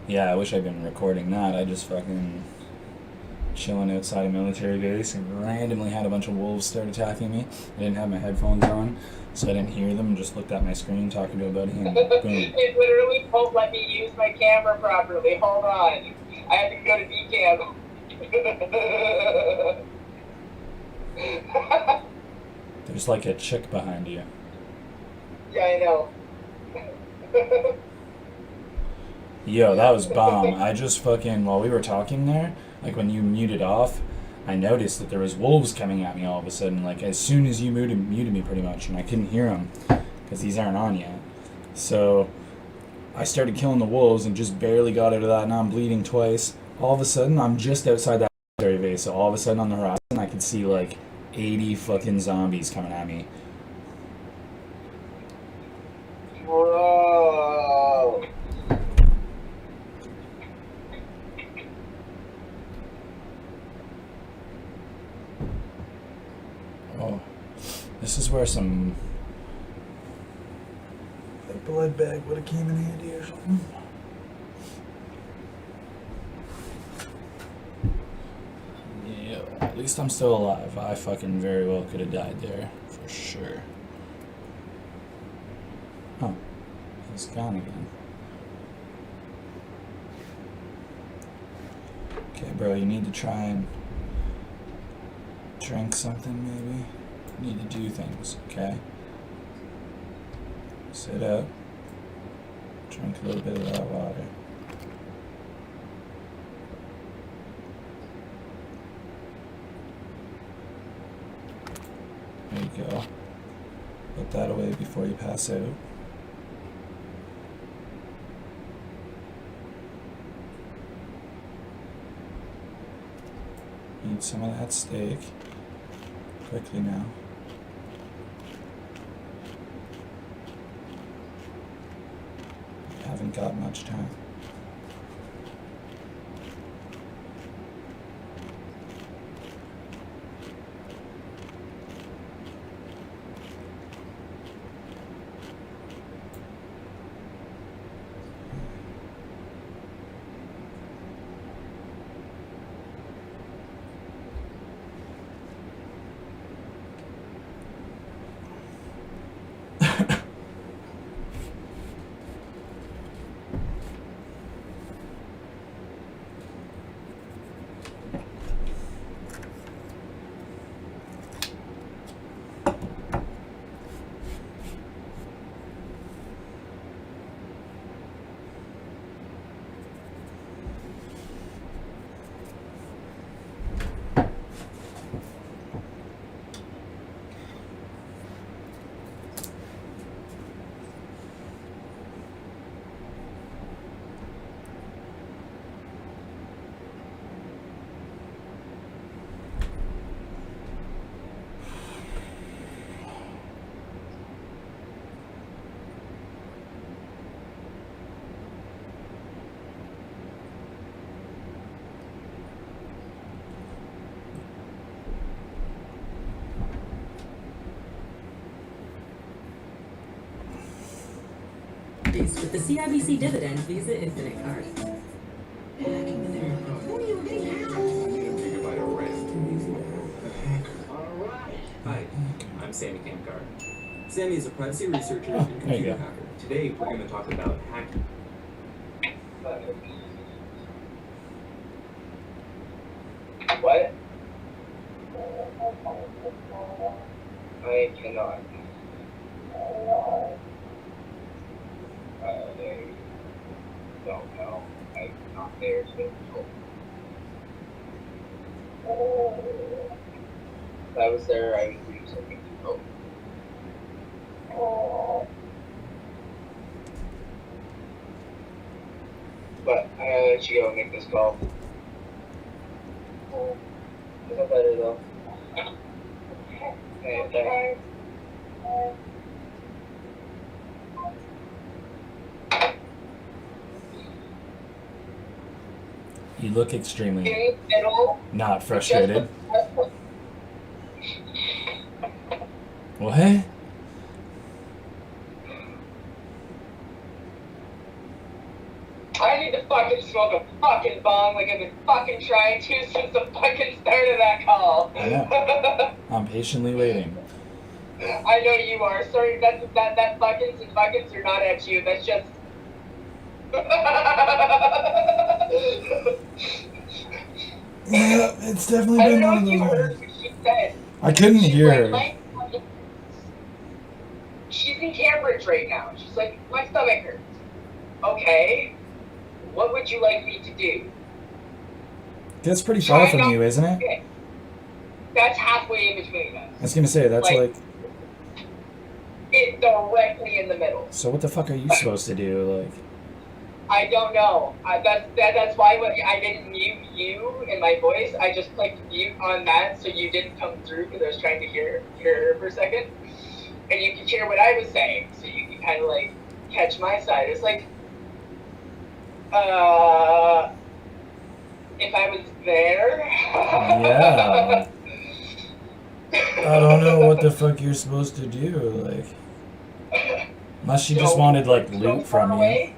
Yeah, I wish I'd been recording that. I just fucking chilling outside a military base and randomly had a bunch of wolves start attacking me. I didn't have my headphones on, so I didn't hear them. Just looked at my screen talking to a buddy and boom. It literally won't let me use my camera properly. Hold on. I have to go to decam. There's like a chick behind you. Yeah, I know. Yo, that was bomb. I just fucking, while we were talking there, like when you muted off, I noticed that there was wolves coming at me all of a sudden, like as soon as you muted me pretty much, and I couldn't hear them because these aren't on yet. So I started killing the wolves and just barely got out of that. Now I'm bleeding twice. All of a sudden, I'm just outside that military base. So all of a sudden on the horizon, I could see like 80 fucking zombies coming at me. Whoa. Oh, this is where some a blood bag would have came in handy or something. Yeah, at least I'm still alive. I fucking very well could have died there, for sure. Oh, he's gone again. Okay, bro, you need to try and drink something, maybe? You need to do things, okay? Sit up. Drink a little bit of that water. There you go. Put that away before you pass out. Eat some of that steak. Quickly now. You haven't got much time. With the CIBC Dividend Visa Infinite card. Hi, I'm Sammy Kamkar. Sammy is a privacy researcher and There you computer go. hacker. Today we're going to talk about hacking. What? I cannot. I don't know. I'm not there, so if I was there, I would do something to help. But I gotta let you go and make this call. Is that better though? Okay, thanks. You look extremely Okay, middle. not frustrated. What? I need to fuck fucking smoke a fucking bong like I've been fucking trying to since the fucking start of that call. I know. I'm patiently waiting. I know you are. Sorry, that fuckins and fuckins are not at you. That's just. Yeah, it's definitely I been don't know one if of you those heard ones. what she said. I couldn't She's hear like, her. she's in Cambridge right now. She's like, my stomach hurts. Okay, what would you like me to do? That's pretty far from you, isn't it? Okay. That's halfway in between us. I was gonna say, that's like... It's directly in the middle. So what the fuck are you supposed to do? Like... I don't know. That's why I didn't mute you in my voice. I just clicked mute on that so you didn't come through because I was trying to hear her for a second. And you could hear what I was saying, so you could kind of like catch my side. It's like, if I was there. Yeah. I don't know what the fuck you're supposed to do, like... Unless she just wanted, like, loot from you.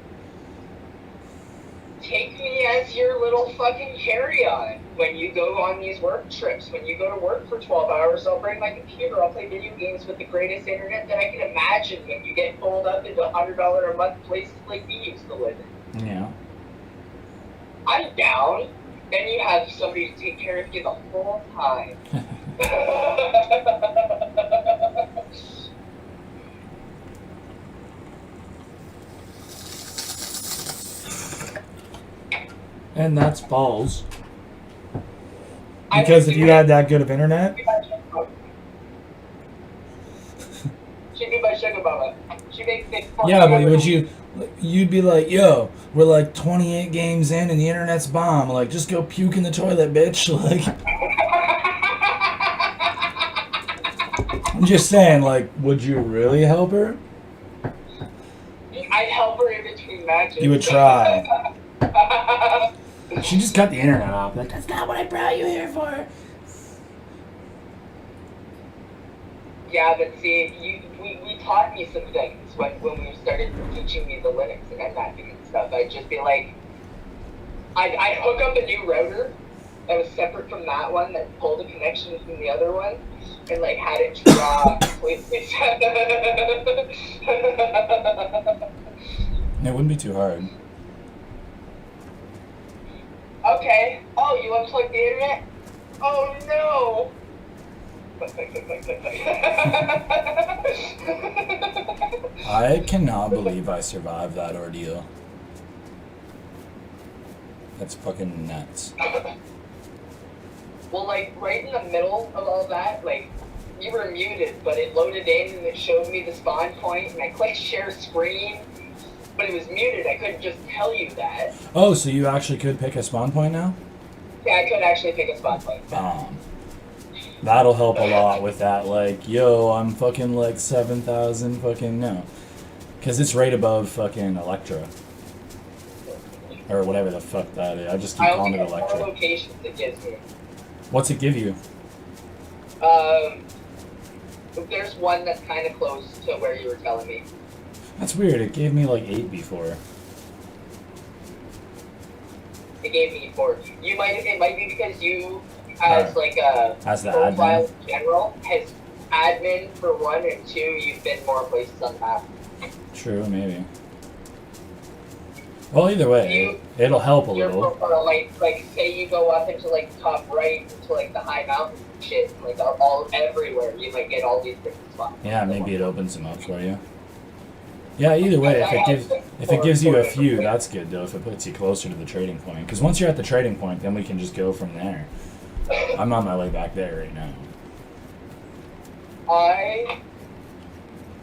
Take me as your little fucking carry-on when you go on these work trips. When you go to work for 12 hours, I'll bring my computer. I'll play video games with the greatest internet that I can imagine when you get pulled up into $100 a month places like we used to live in. Yeah. I'm down. Then you have somebody to take care of you the whole time. And that's balls. Because if you had that good of internet... She'd be my sugar mama. She makes things for Yeah, me. but you'd be like, yo, we're like 28 games in and the internet's bomb. Like, just go puke in the toilet, bitch. Like... I'm just saying, like, would you really help her? I'd help her in between matches. You would try. She just cut the internet off. Like, that's not what I brought you here for. Yeah, but see, we taught me some things when we started teaching me the Linux and netmapping and stuff. I'd just be like, I'd hook up a new router that was separate from that one that pulled a connection from the other one and like had it draw completely. It wouldn't be too hard. Okay. Oh, you unplugged the internet? Oh no! I cannot believe I survived that ordeal. That's fucking nuts. Well, like, right in the middle of all that, like, you were muted, but it loaded in and it showed me the spawn point, and I clicked share screen, but it was muted. I couldn't just tell you that. Oh, so you actually could pick a spawn point now? Yeah, I could actually pick a spawn point. That'll help a lot with that, like, yo, I'm fucking like 7,000 fucking, no. Because it's right above fucking Electra. Or whatever the fuck that is. I just keep calling it I only have 4 Electra. locations it gives me. What's it give you? There's one that's kind of close to where you were telling me. That's weird. It gave me like 8 before. It gave me 4. It might be because you, as like a as the profile admin. in general, has admin for 1 and 2. You've been more places on the map. True, maybe. Well, either way, it'll help a Your little. profile, like say you go up into like top right into like the high mountain shit, like all everywhere, you might get all these different spots. Yeah, maybe it opens them up for you. Yeah, either way, if it gives you a few, that's good though. If it puts you closer to the trading point, because once you're at the trading point, then we can just go from there. I'm on my way back there right now. I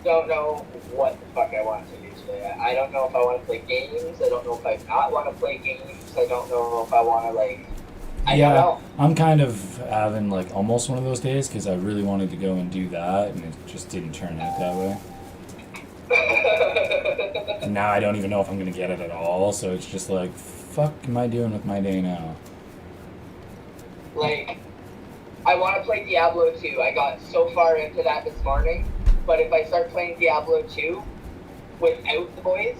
don't know what the fuck I want to do today. I don't know if I want to play games. I don't know if I not want to play games. I don't know if I want to like. I don't know. I'm kind of having like almost one of those days because I really wanted to go and do that, and it just didn't turn out that way. And now I don't even know if I'm gonna get it at all. So it's just like, fuck, am I doing with my day now? Like, I want to play Diablo 2. I got so far into that this morning, but if I start playing Diablo 2 without the boys,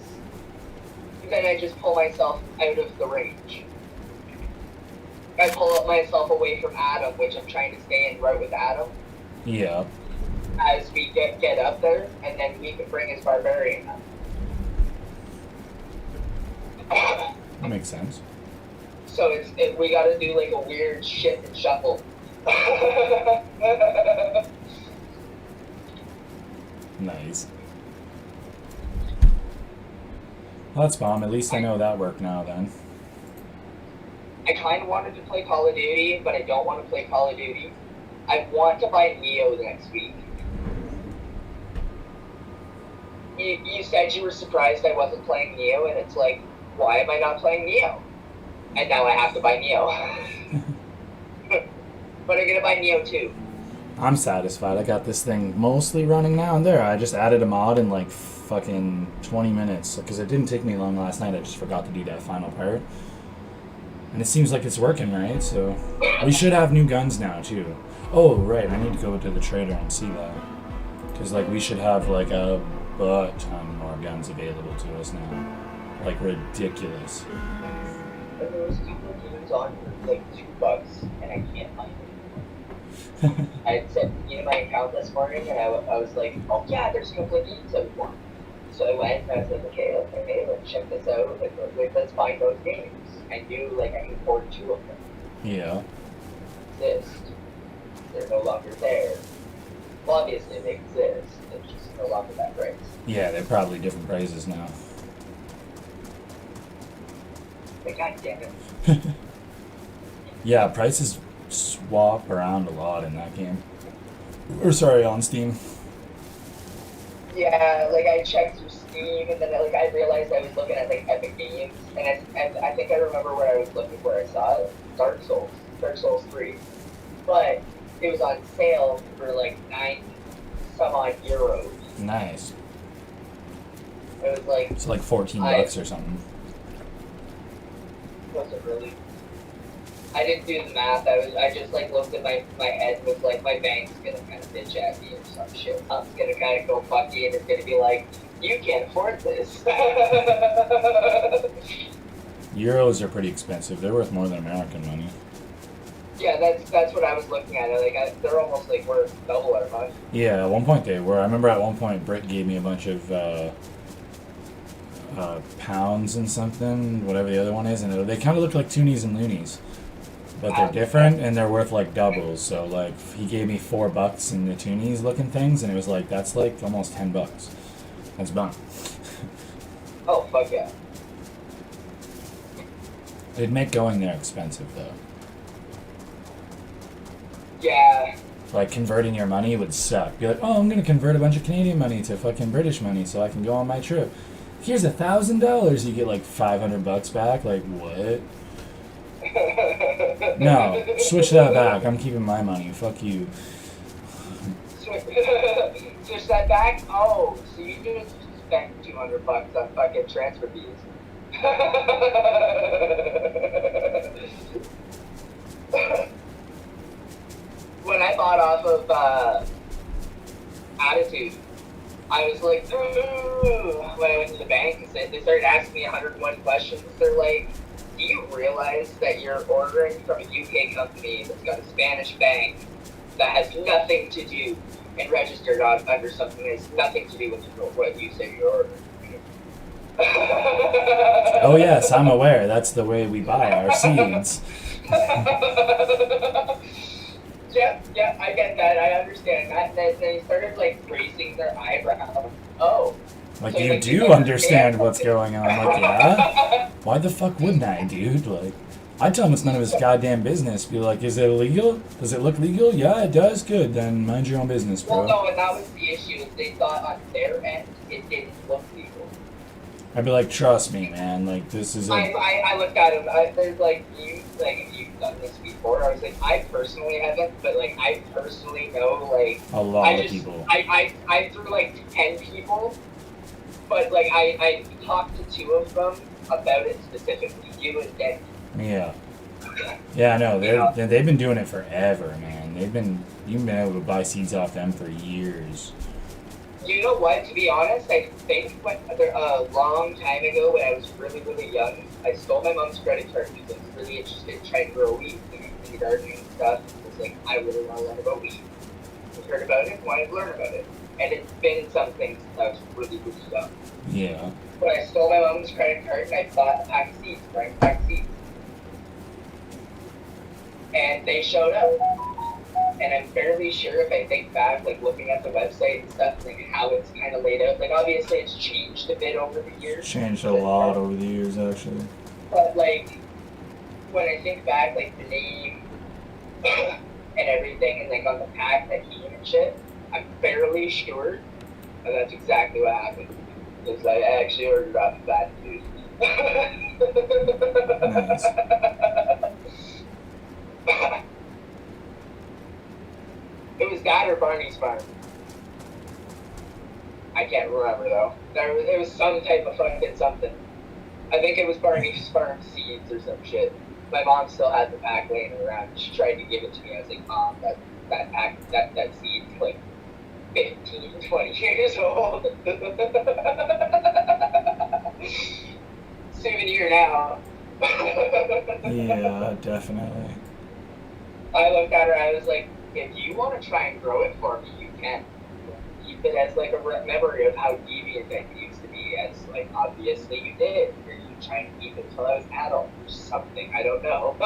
then I just pull myself out of the range. I pull myself away from Adam, which I'm trying to stay in route with Adam. Yeah. As we get up there, and then we can bring his barbarian up. That makes sense. So we gotta do like a weird shift and shuffle. Nice. Well, that's bomb. At least I know that worked now then. I kind of wanted to play Call of Duty, but I don't want to play Call of Duty. I want to buy Neo next week. You said you were surprised I wasn't playing Neo, and it's like, why am I not playing Neo? And now I have to buy Neo. But I'm gonna buy Neo too. I'm satisfied. I got this thing mostly running now and there. I just added a mod in like fucking 20 minutes because it didn't take me long last night. I just forgot to do that final part. And it seems like it's working, right? So we should have new guns now too. Oh, right. I need to go to the trader and see that. Because like we should have like a butt ton more guns available to us now. Like ridiculous. And there was a couple of games on for like $2, and I can't find it. I had set my account this morning, and I was like, oh yeah, there's a couple of games I want. So I went and I was like, okay, let's check this out. Let's find those games. I knew like I could afford 2 of them. Yeah. Exist. They're no longer there. Well, obviously they exist. They're just no longer that price. Yeah, they're probably different prices now. But god damn it. Yeah, prices swap around a lot in that game. Or sorry, on Steam. Yeah, like I checked through Steam, and then like I realized I was looking at like Epic Games, and I think I remember where I was looking, where I saw it. Dark Souls 3. But it was on sale for like 9 some odd euros. Nice. It was like It's like 14 bucks or something. wasn't really. I didn't do the math. I just like looked at my head and was like, my bank's gonna kind of bitch at me or some shit. I'm gonna kind of go fuck you, and it's gonna be like, you can't afford this. Euros are pretty expensive. They're worth more than American money. Yeah, that's what I was looking at. Like they're almost like worth double our money. Yeah, at one point they were. I remember at one point Britt gave me a bunch of pounds and something, whatever the other one is, and they kind of look like toonies and loonies. But they're different, and they're worth like doubles. So like he gave me $4 in the toonies looking things, and it was like that's like almost $10. That's bum. Oh fuck yeah! It'd make going there expensive though. Yeah. Like converting your money would suck. Be like, oh, I'm gonna convert a bunch of Canadian money to fucking British money so I can go on my trip. Here's $1,000. You get like $500 back. Like what? No, switch that back. I'm keeping my money. Fuck you. Switch that back? Oh, so you just spent $200 on fucking transfer fees. When I bought off of Attitude, I was like, ooh, when I went to the bank, they started asking me 101 questions. They're like, do you realize that you're ordering from a UK company that's got a Spanish bank that has nothing to do and registered under something that has nothing to do with what you say you're ordering? Oh yes, I'm aware. That's the way we buy our seeds. Yeah, I get that. I understand that. Then they started like raising their eyebrows. Oh. Like so you do understand what's going on. Like yeah. Why the fuck wouldn't I, dude? Like, I tell him it's none of his goddamn business. Be like, is it illegal? Does it look legal? Yeah, it does. Good. Then mind your own business, bro. Well, no, and that was the issue. Is they thought on their end it didn't look legal. I'd be like, trust me, man. Like, this is. I looked at him. There's like you've done this before. I was like, I personally haven't, but like I personally know like a lot of people. I threw like 10 people, but like I talked to 2 of them about it specifically. You and Dan. Yeah. Yeah, no, they've been doing it forever, man. You've been able to buy seeds off them for years. You know what? To be honest, I think a long time ago when I was really, really young, I stole my mom's credit card because I was really interested in trying to grow weed and gardening and stuff. I was like, I really want to learn about weed. I heard about it, wanted to learn about it. And it's been something since I was really, really young. Yeah. But I stole my mom's credit card and I bought a pack of seeds, right? Pack of seeds. And they showed up. And I'm fairly sure if I think back, like looking at the website and stuff, like how it's kind of laid out, like obviously it's changed a bit over the years. Changed a lot over the years, actually. But like, when I think back, like the name and everything, and like on the pack that came and shit, I'm fairly sure that that's exactly what happened. Because I actually ordered off of that food. Nice. It was that or Barney's Farm. I can't remember though. It was some type of fucking something. I think it was Barney's Farm seeds or some shit. My mom still had the pack laying around. She tried to give it to me. I was like, Mom, that pack, that seed's like 15, 20 years old. Souvenir now. Yeah, definitely. I looked at her, I was like, if you want to try and grow it for me, you can. Keep it as like a memory of how deviant I used to be, as like obviously you did. Or you trying to keep it until I was adult or something, I don't know.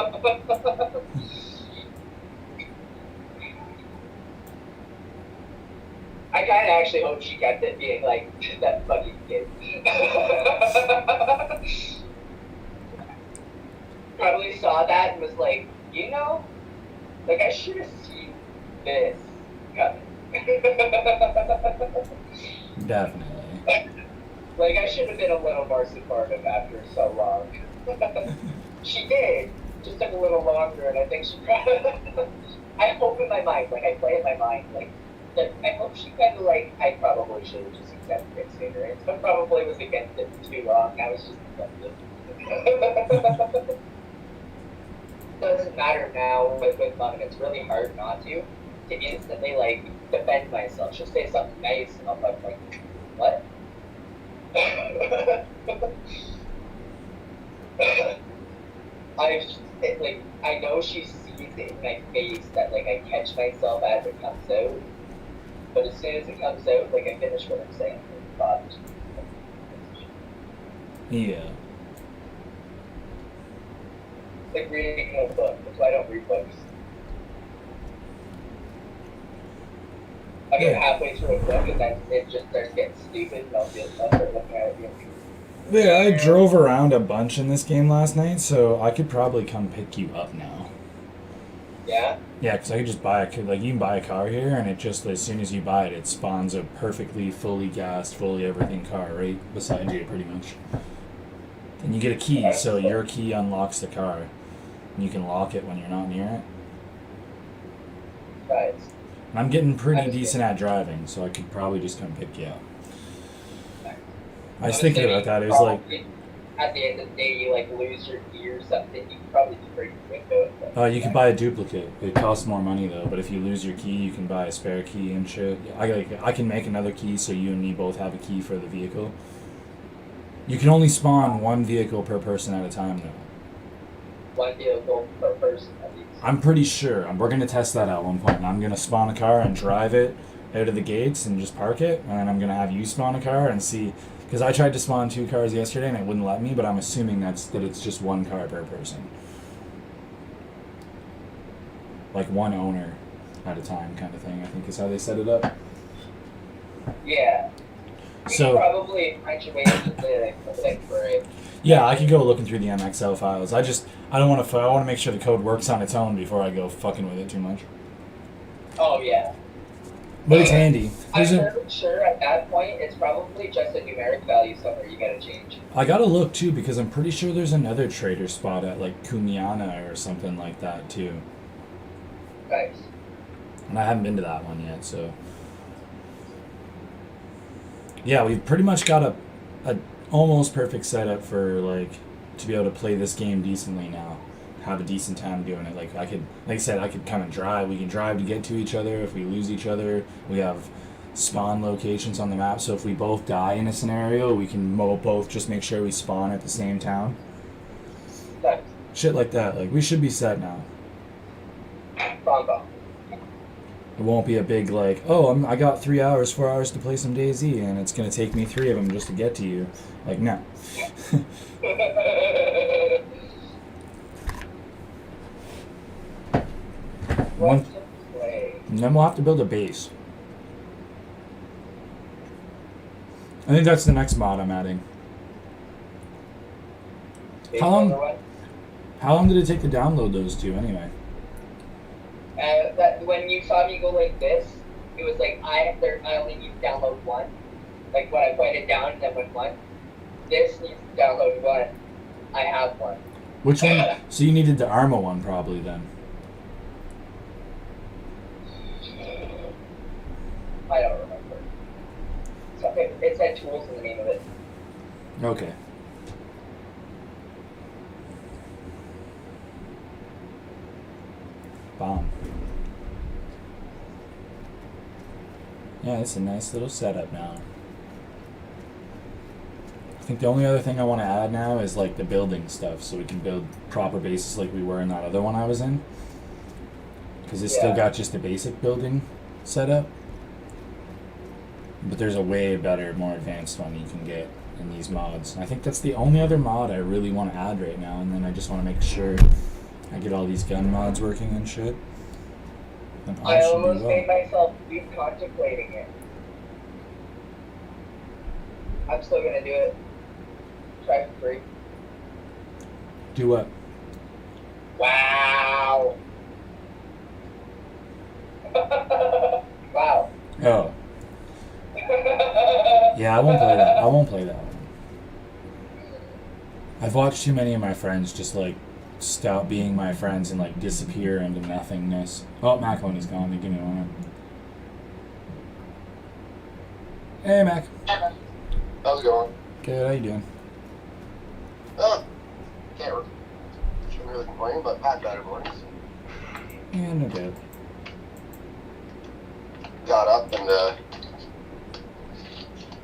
I kind of actually hope she kept it being like, that fucking kid. Probably saw that and was like, you know, like I should have seen this coming. Definitely. Like I should have been a little more supportive after so long. She did. Just took a little longer, and I think she probably. I hope in my mind, like I play in my mind, like that. I hope she kind of like. I probably should have just accepted it sooner. And so probably was against it for too long. I was just accepted. Doesn't matter now with mom, and it's really hard not to instantly like defend myself. She'll say something nice, and I'm like, what? I know she sees it in my face that like I catch myself as it comes out, but as soon as it comes out, like I finish what I'm saying. Yeah. It's like reading a book. That's why I don't read books. I get halfway through a book and then it just starts getting stupid and I'll start looking at it again. Yeah, I drove around a bunch in this game last night, so I could probably come pick you up now. Yeah? Yeah, because I could just buy you can buy a car here, and it just, as soon as you buy it, it spawns a perfectly fully gassed, fully everything car right beside you, pretty much. And you get a key, so your key unlocks the car. And you can lock it when you're not near it. Right. And I'm getting pretty decent at driving, so I could probably just come pick you up. I was thinking about that. It was like, at the end of the day, you like lose your key or something. You can probably do pretty quick though. you can buy a duplicate. It costs more money though. But if you lose your key, you can buy a spare key and shit. I can make another key so you and me both have a key for the vehicle. You can only spawn one vehicle per person at a time though. One vehicle per person at least. I'm pretty sure. We're gonna test that out at one point. And I'm gonna spawn a car and drive it out of the gates and just park it, and then I'm gonna have you spawn a car and see. Because I tried to spawn 2 cars yesterday and it wouldn't let me, but I'm assuming that it's just 1 car per person. Like 1 owner at a time kind of thing, I think is how they set it up. Yeah. So probably find your way into the thing for it. yeah, I could go looking through the MXL files. I don't want to. I want to make sure the code works on its own before I go fucking with it too much. Oh yeah. But it's handy. I'm sure at that point it's probably just a numeric value somewhere you gotta change. I gotta look too because I'm pretty sure there's another trader spot at like Kumiana or something like that too. Nice. And I haven't been to that one yet, so. Yeah, we've pretty much got a almost perfect setup for like to be able to play this game decently now. Have a decent time doing it. Like I said, I could come and drive. We can drive to get to each other. If we lose each other, we have spawn locations on the map, so if we both die in a scenario, we can both just make sure we spawn at the same town. Nice. Shit like that. Like, we should be set now. Bomb. It won't be a big, like, oh, I got 3 hours, 4 hours to play some DayZ, and it's going to take me 3 of them just to get to you. Like, no. What to play? And then we'll have to build a base. I think that's the next mod I'm adding. Base How long- number one? How long did it take to download those two, anyway? That when you saw me go like this, it was like I only need to download one. Like when I pointed down and then went one. This needs to download one. I have one. Which one? So you needed the Arma one, probably, then. I don't remember. Something, it said tools in the name of it. Okay. Bomb. Yeah, it's a nice little setup now. I think the only other thing I want to add now is like the building stuff, so we can build proper bases like we were in that other one I was in. Because it's still Yeah. got just a basic building setup. But there's a way better, more advanced one you can get in these mods. I think that's the only other mod I really want to add right now, and then I just want to make sure I get all these gun mods working and shit. And all I should be almost well. made myself keep contemplating it. I'm still gonna do it. Try for free. Do what? Wow. Wow. Oh. Yeah, I won't play that. I won't play that one. I've watched too many of my friends just like stop being my friends and like disappear into nothingness. Oh, Macaroni's gone. Give me a moment. Hey, Mac. How's it going? Good. How you doing? Shouldn't really complain, but Pat got it mornings. Yeah, no doubt. Got up and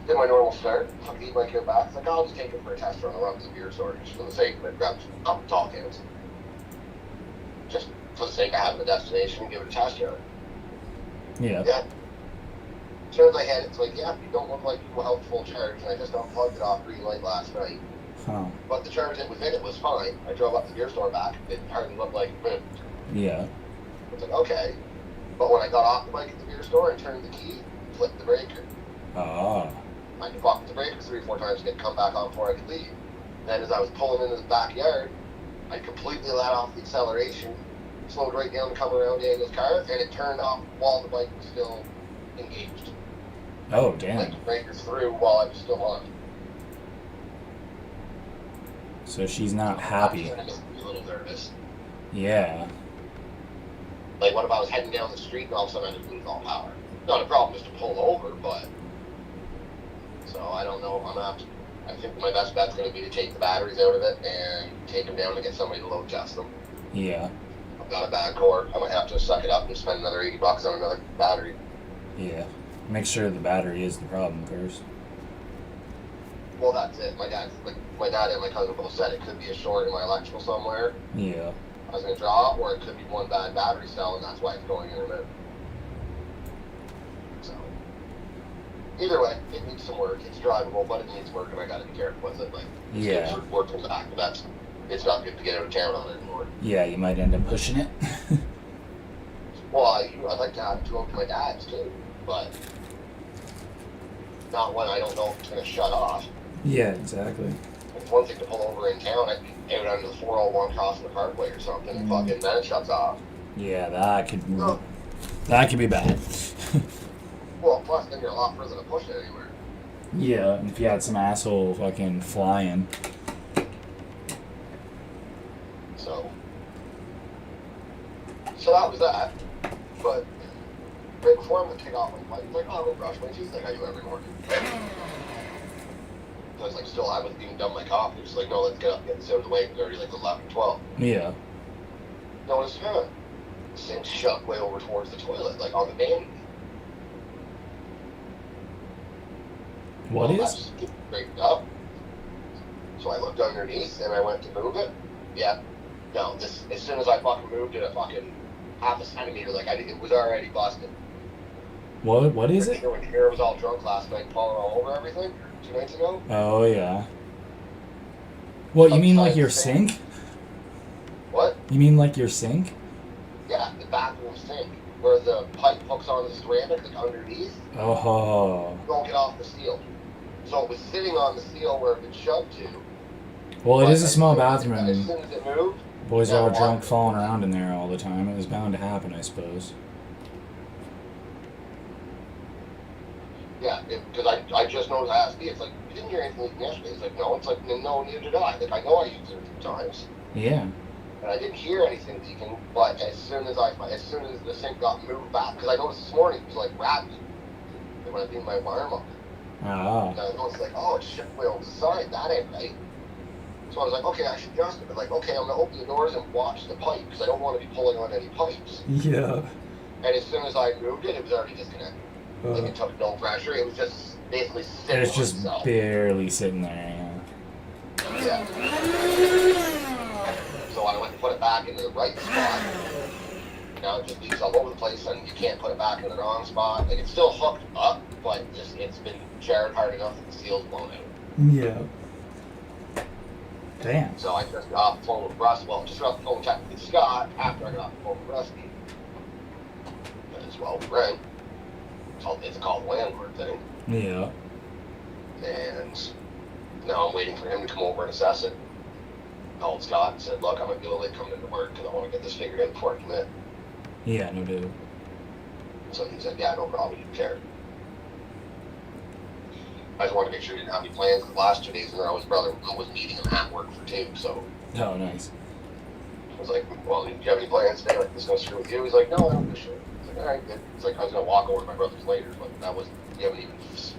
did my normal start. Took the e-bike here back. It's like, I'll just take it for a test run around the beer store just for the sake of it. Grab a couple tall cans. Just for the sake of having a destination, give it a test run. Yeah. Yeah. As soon as I had it, it's like, yeah, you don't look like you will have full charge. And I just unplugged it off green light last night. Huh. But the charge that was in it was fine. I drove up to the beer store back. It hardly looked like it moved. Yeah. It's like, okay. But when I got off the bike at the beer store and turned the key, flipped the breaker. Ah. I could walk the breaker 3 or 4 times to get come back on before I could leave. Then as I was pulling into the backyard, I completely let off the acceleration, slowed right down to come around Daniel's car, and it turned off while the bike was still engaged. Oh, damn. Like the breakers through while I was still on. So she's not happy. I was a little nervous. Yeah. Like, what if I was heading down the street and all of a sudden I just lose all power? Not a problem just to pull over, but... So, I don't know if I'm gonna have to... I think my best bet's gonna be to take the batteries out of it and take them down and get somebody to load test them. Yeah. I've got a bad core. I might have to suck it up and spend another $80 on another battery. Yeah. Make sure the battery is the problem first. Well, that's it. My dad and my cousin both said it could be a short in my electrical somewhere. Yeah. I was gonna draw, or it could be one bad battery cell, and that's why it's going in and out. So, either way, it needs some work. It's drivable, but it needs work, and I gotta be careful with it. Like, Yeah. it's work from the back, but it's not good to get out of town on it anymore. Yeah, you might end up pushing it. Well, I'd like to have it to go to my dad's too, but not when I don't know if it's gonna shut off. Yeah, exactly. It's one thing to pull over in town, I'd be out under the 401 crossing the parkway or something, and fucking then it shuts off. Yeah, that could be bad. Well, plus then you're a lot further to push it anywhere. Yeah, and if you had some asshole fucking flying. So that was that. But right before I'm gonna take off my bike, he's like, oh, I'm gonna brush my teeth like I do every morning. So I was like, still, I wasn't even done my coffee. He's like, no, let's get up, get this out of the way. It's already like 11, 12. Yeah. Notice the sink shoved way over towards the toilet, like on the vanity. What Well, is? that's straightened up. So I looked underneath and I went to move it. Yeah. No, this as soon as I fucking moved it a fucking half a centimeter, like it was already busted. What is it? When Kara was all drunk last night, falling all over everything 2 nights ago. Oh yeah. What, you mean like your sink? What? You mean like your sink? Yeah, the bathroom sink, where the pipe hooks on the ceramic, like underneath. Oh. Don't get off the seal. So it was sitting on the seal where it had shoved to. Well, it but is a small bathroom. As And soon as it moved, boys are yeah, all water- drunk, falling around in there all the time. It was bound to happen, I suppose. Yeah, because I just noticed. I asked me, it's like, you didn't hear anything leaking yesterday. It's like, no. It's like, no, neither did I. Like, I know I used it a few times. Yeah. And I didn't hear anything leaking, but as soon as the sink got moved back, because I noticed this morning it was like rattling when I leaned my arm up. Ah. And I noticed like, oh, it's shit way over the side. That ain't right. So I was like, okay, I should adjust it. But like, okay, I'm gonna open the doors and watch the pipe because I don't want to be pulling on any pipes. Yeah. And as soon as I moved it, it was already disconnected. Like it took no pressure. It was just basically sitting. It's on just itself. barely sitting there. Yeah. So I went to put it back in the right spot. Now it just leaks all over the place, and you can't put it back in the wrong spot. Like it's still hooked up, but just it's been jarred hard enough that the seal's blown out. Yeah. Damn. So I just got off the phone with Russ. Well, just got off the phone with Scott after I got off the phone with Rusty. As well, Brent. It's called a landlord thing. Yeah. And now I'm waiting for him to come over and assess it. Called Scott and said, look, I might be a little late coming into work because I want to get this figured out before I commit. Yeah, no doubt. So he said, yeah, no problem, you care. I just wanted to make sure he didn't have any plans. The last 2 days in a row, his brother was meeting him at work for 2, so Oh, nice. I was like, well, do you have any plans today? Like, this is going to screw with you? He's like, no, I don't give a shit. I was like, all right, good. It's like, I was going to walk over to my brother's later, but that was, you haven't even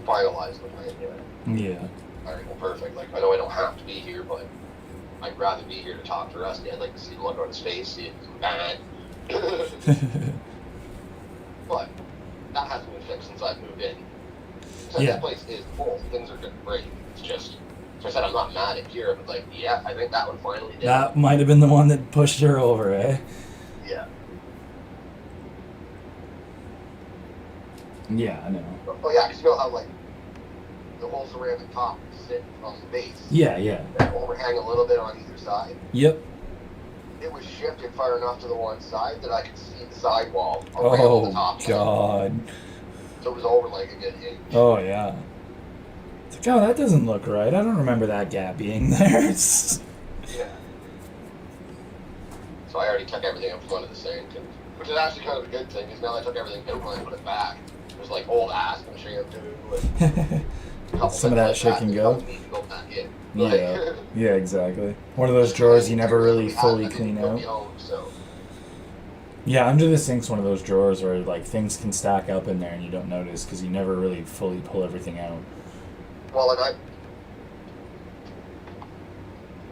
finalized the plan yet. Yeah. All right, well, perfect. Like, I know I don't have to be here, but I'd rather be here to talk to Rusty. I'd like to see the look on his face, see if it's bad. But that hasn't been fixed since I've moved in. So Yeah. this place is full. Things are going to break. It's just, so I said, I'm not mad at Kira, but like, yeah, I think that one finally did. That might have been the one that pushed her over, eh? Yeah. Yeah, I know. Oh, yeah, because you know how, like, the whole ceramic top sit on the base. Yeah, yeah. That overhang a little bit on either side. Yep. It was shifted far enough to the one side that I could see the sidewall around the Oh, top. God. So it was over like a good inch. Oh, yeah. It's like, oh, that doesn't look right. I don't remember that gap being there. It's... Yeah. So I already took everything up front of the sink, and, which is actually kind of a good thing, because now I took everything out when I put it back. It was like old aspen shampoo and a couple Some of things that like shit that can that go. don't need to go back in. Yeah. Yeah, exactly. One of those drawers you never really fully clean out. So. Yeah, under the sink's one of those drawers where like things can stack up in there and you don't notice because you never really fully pull everything out. Well, and I,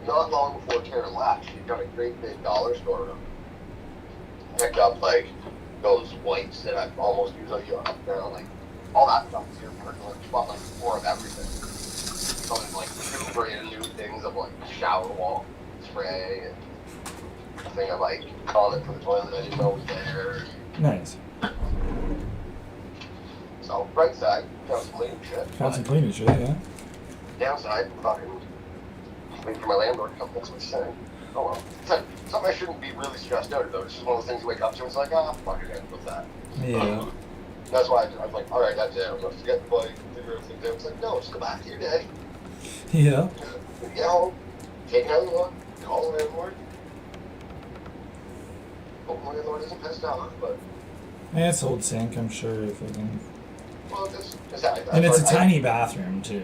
not long before Karen left, she'd done a great big dollar store and picked up like those wipes that I almost usually use now, like all that stuff is here for her. She bought like 4 of everything. Something like 2 brand new things of like shower wall spray and a thing of like condiment for the toilet I didn't know was there. Nice. So bright side, found some cleaning shit. Found some cleaning shit, yeah. Downside, fucking waiting for my landlord to come fix what he's saying. Oh well. It's like something I shouldn't be really stressed out about. It's just one of those things you wake up to and it's like, ah, fuck it, with that. Yeah. That's why I was like, alright, that's it. I'm gonna forget the bike, figure everything out. It's like, no, just go back to your daddy. Yeah. Get home, take another one, call the landlord. Hope the landlord isn't pissed off, but Yeah, it's old sink, I'm sure. If it can... well, it's that. And it's a tiny bathroom, too.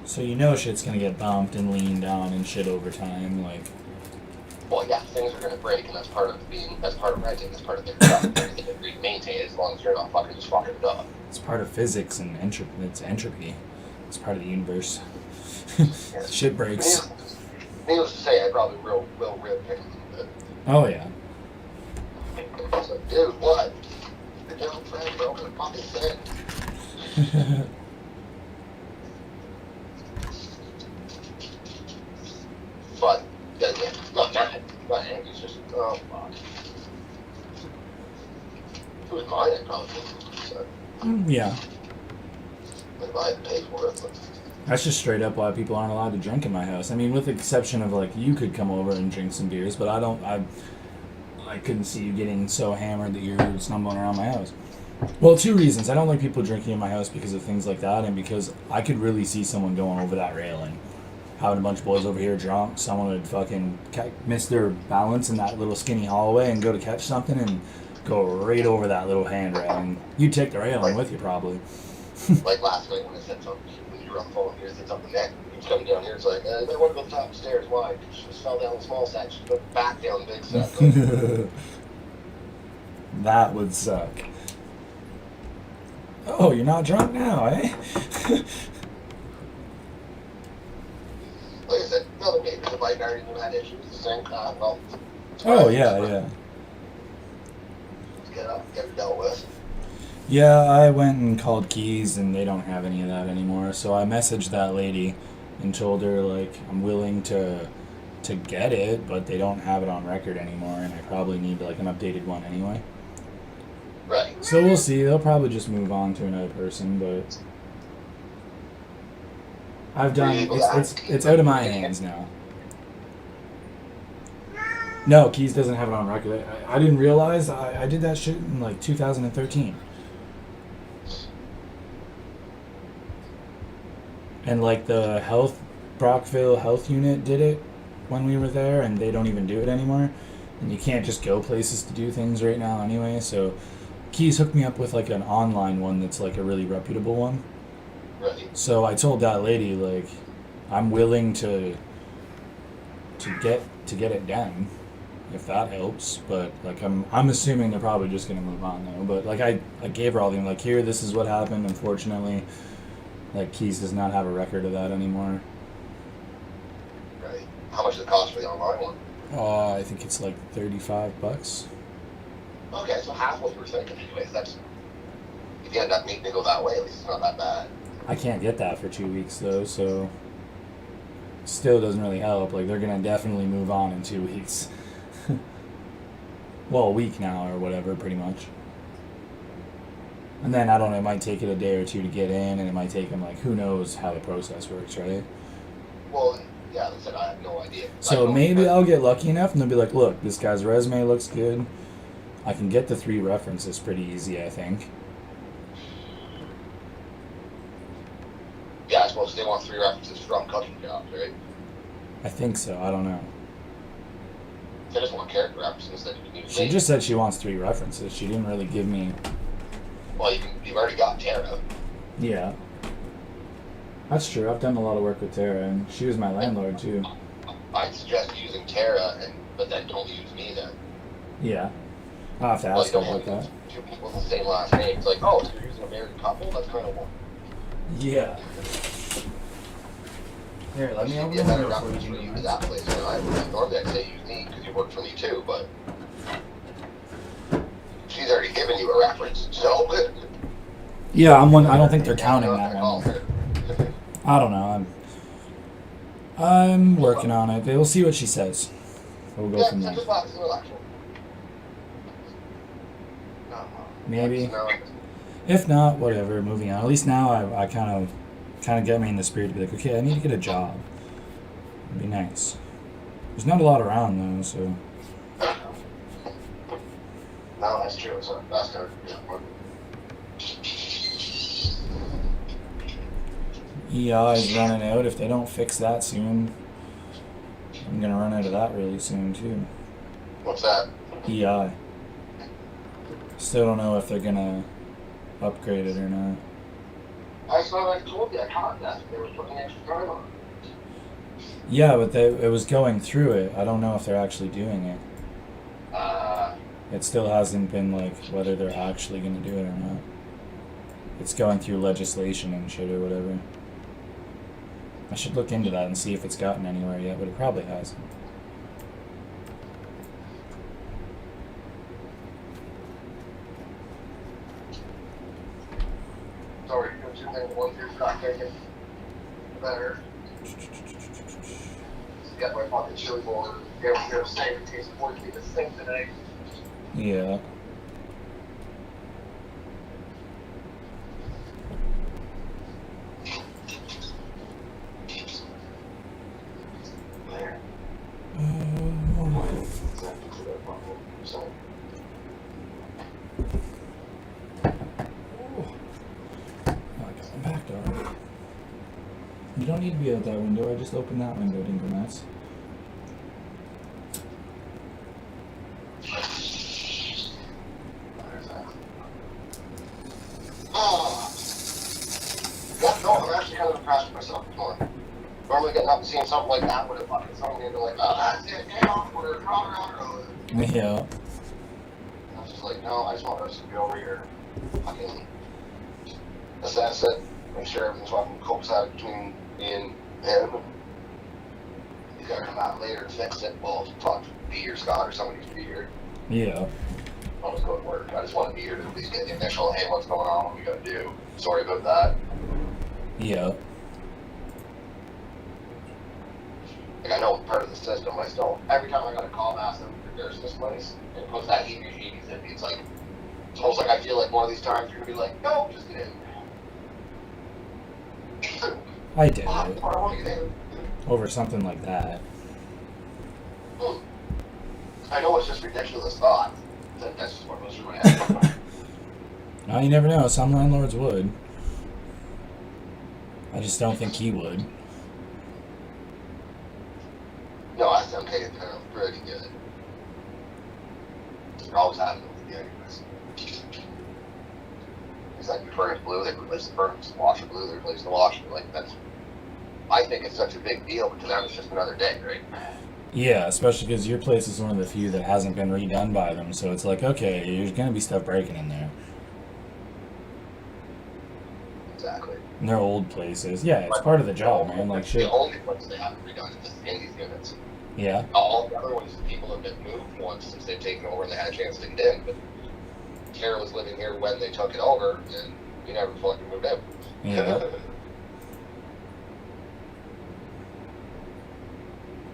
So you know shit's gonna get bumped and leaned on and shit over time, like... Well, yeah, things are gonna break, and that's part of renting, that's part of their stuff. Everything that we maintain as long as you're not fucking just fucking it up. It's part of physics and it's entropy. It's part of the universe. Shit breaks. Needless to say, I probably will rip him a little bit. Oh, yeah. So, dude, what? Good job, Fred, bro. fucking sin. But, yeah, not mad. Not angry. It's just, oh, fuck. If it was mine, I'd probably so, Yeah. but if I had to pay for it, but That's just straight up why people aren't allowed to drink in my house. I mean, with the exception of like you could come over and drink some beers, but I couldn't see you getting so hammered that you're stumbling around my house. Well, two reasons. I don't like people drinking in my house because of things like that, and because I could really see someone going over that railing. Having a bunch of boys over here drunk, someone would fucking miss their balance in that little skinny hallway and go to catch something and go right over that little handrail. And you'd take the railing with you probably. like last night when I said something, when you were on the phone here, I said something next. He was coming down here, it's like, I want to go top stairs. Why? She just fell down the small set. She went back down the big set. That would suck. Oh, you're not drunk now, eh? Like I said, no, maybe the bike already knew had issues. The same time, well. Oh, yeah, yeah. Get it dealt with. Yeah, I went and called Keys, and they don't have any of that anymore. So I messaged that lady and told her, like, I'm willing to get it, but they don't have it on record anymore, and I probably need, like, an updated one anyway. Right. So we'll see. They'll probably just move on to another person, but I've done. It's out of my hands now. No, Keys doesn't have it on record. I didn't realize I did that shit in like 2013. And like the Brockville Health Unit did it when we were there, and they don't even do it anymore. And you can't just go places to do things right now anyway, so Keys hooked me up with like an online one that's like a really reputable one. Right. So I told that lady, like, I'm willing to get it done, if that helps. But like I'm assuming they're probably just gonna move on though. But like I gave her all the like, here, this is what happened. Unfortunately, like Keys does not have a record of that anymore. Right. How much does it cost for the online one? I think it's like $35. Okay, so half what you were thinking anyways. That's, if you end up needing to go that way, at least it's not that bad. I can't get that for 2 weeks though, so still doesn't really help. Like they're gonna definitely move on in 2 weeks. Well, a week now or whatever, pretty much. And then I don't know, it might take it a day or two to get in, and it might take them like, who knows how the process works, right? Well, yeah, like I said, I have no idea. So maybe I'll get lucky enough and they'll be like, look, this guy's resume looks good. I can get the 3 references pretty easy, I think. Yeah, I suppose they want 3 references from cooking jobs, right? I think so, I don't know. They just want character references that you can use. She just said she wants 3 references. She didn't really give me... Well, you've already got Tara. Yeah. That's true. I've done a lot of work with Tara, and she was my landlord, too. I'd suggest using Tara, but then don't use me then. Yeah. I'll have to Well, ask you her don't about want that. two people with the same last name. It's like, oh, so you're using a married couple? That's kind of one. Yeah. Here, let me She'd open be a the better window for reference for you. you to that place. You know, normally I'd say use me because you work for me too, but she's already given you a reference, so. Yeah, I don't think they're counting that one. I don't know. I'm working on it. We'll see what she says. We'll go from there. Just relax. Maybe. If not, whatever. Moving on. At least now I kind of get me in the spirit to be like, okay, I need to get a job. It'd be nice. There's not a lot around though, so. No, that's true. So that's good. EI is running out. If they don't fix that soon, I'm gonna run out of that really soon too. What's that? EI. Still don't know if they're gonna upgrade it or not. I saw I told you I can't. They were putting extra time on it. Yeah, but it was going through it. I don't know if they're actually doing it. It still hasn't been like whether they're actually gonna do it or not. It's going through legislation and shit or whatever. I should look into that and see if it's gotten anywhere yet, but it probably hasn't. make it better. Got my fucking chili bowl. They were here to say it tastes more like the sink today. Yeah. There. Back door. You don't need to be out that window. I just opened that window, Dinkermats. Yeah, no, I'm actually kind of impressed with myself this morning. Normally getting up and seeing something like that would have fucking thrown me into like, oh, that's it, get off, we're round. Yeah. I was just like, no, I just want us to be over here. Fucking assess it, make sure everything's fucking copacetic between me and him. He's gotta come out later and fix it. Well, talk to B or Scott or somebody to be here. Yeah. I'll just go to work. I just want to be here to at least get the initial, hey, what's going on, what we gotta do. Sorry about that. Yeah. Like, I know part of the system, I still, every time I got a call and ask them if there's this place, and it puts that heat regime in, it's like, it's almost like I feel like one of these times you're gonna be like, no, just get in. I did I it. want to get in. Over something like that. I know it's just ridiculous thought. That's just what goes through my head. No, you never know. Some landlords would. I just don't think he would. No, I still paid it pretty good. You're always having it with the anyways. It's like your furnace blue, they replace the furnace, the washer blue, they replace the washer. Like, that's, I think it's such a big deal, but to them it's just another day, right? Yeah, especially because your place is one of the few that hasn't been redone by them, so it's like, okay, there's gonna be stuff breaking in there. Exactly. And they're old places. Yeah, it's part of the job, man. Like, shit. The only place they haven't redone is in these units. Yeah. All the other ones, people have been moved once since they've taken over and they had a chance to get in, but Kara was living here when they took it over, and we never fucking moved out. Yeah.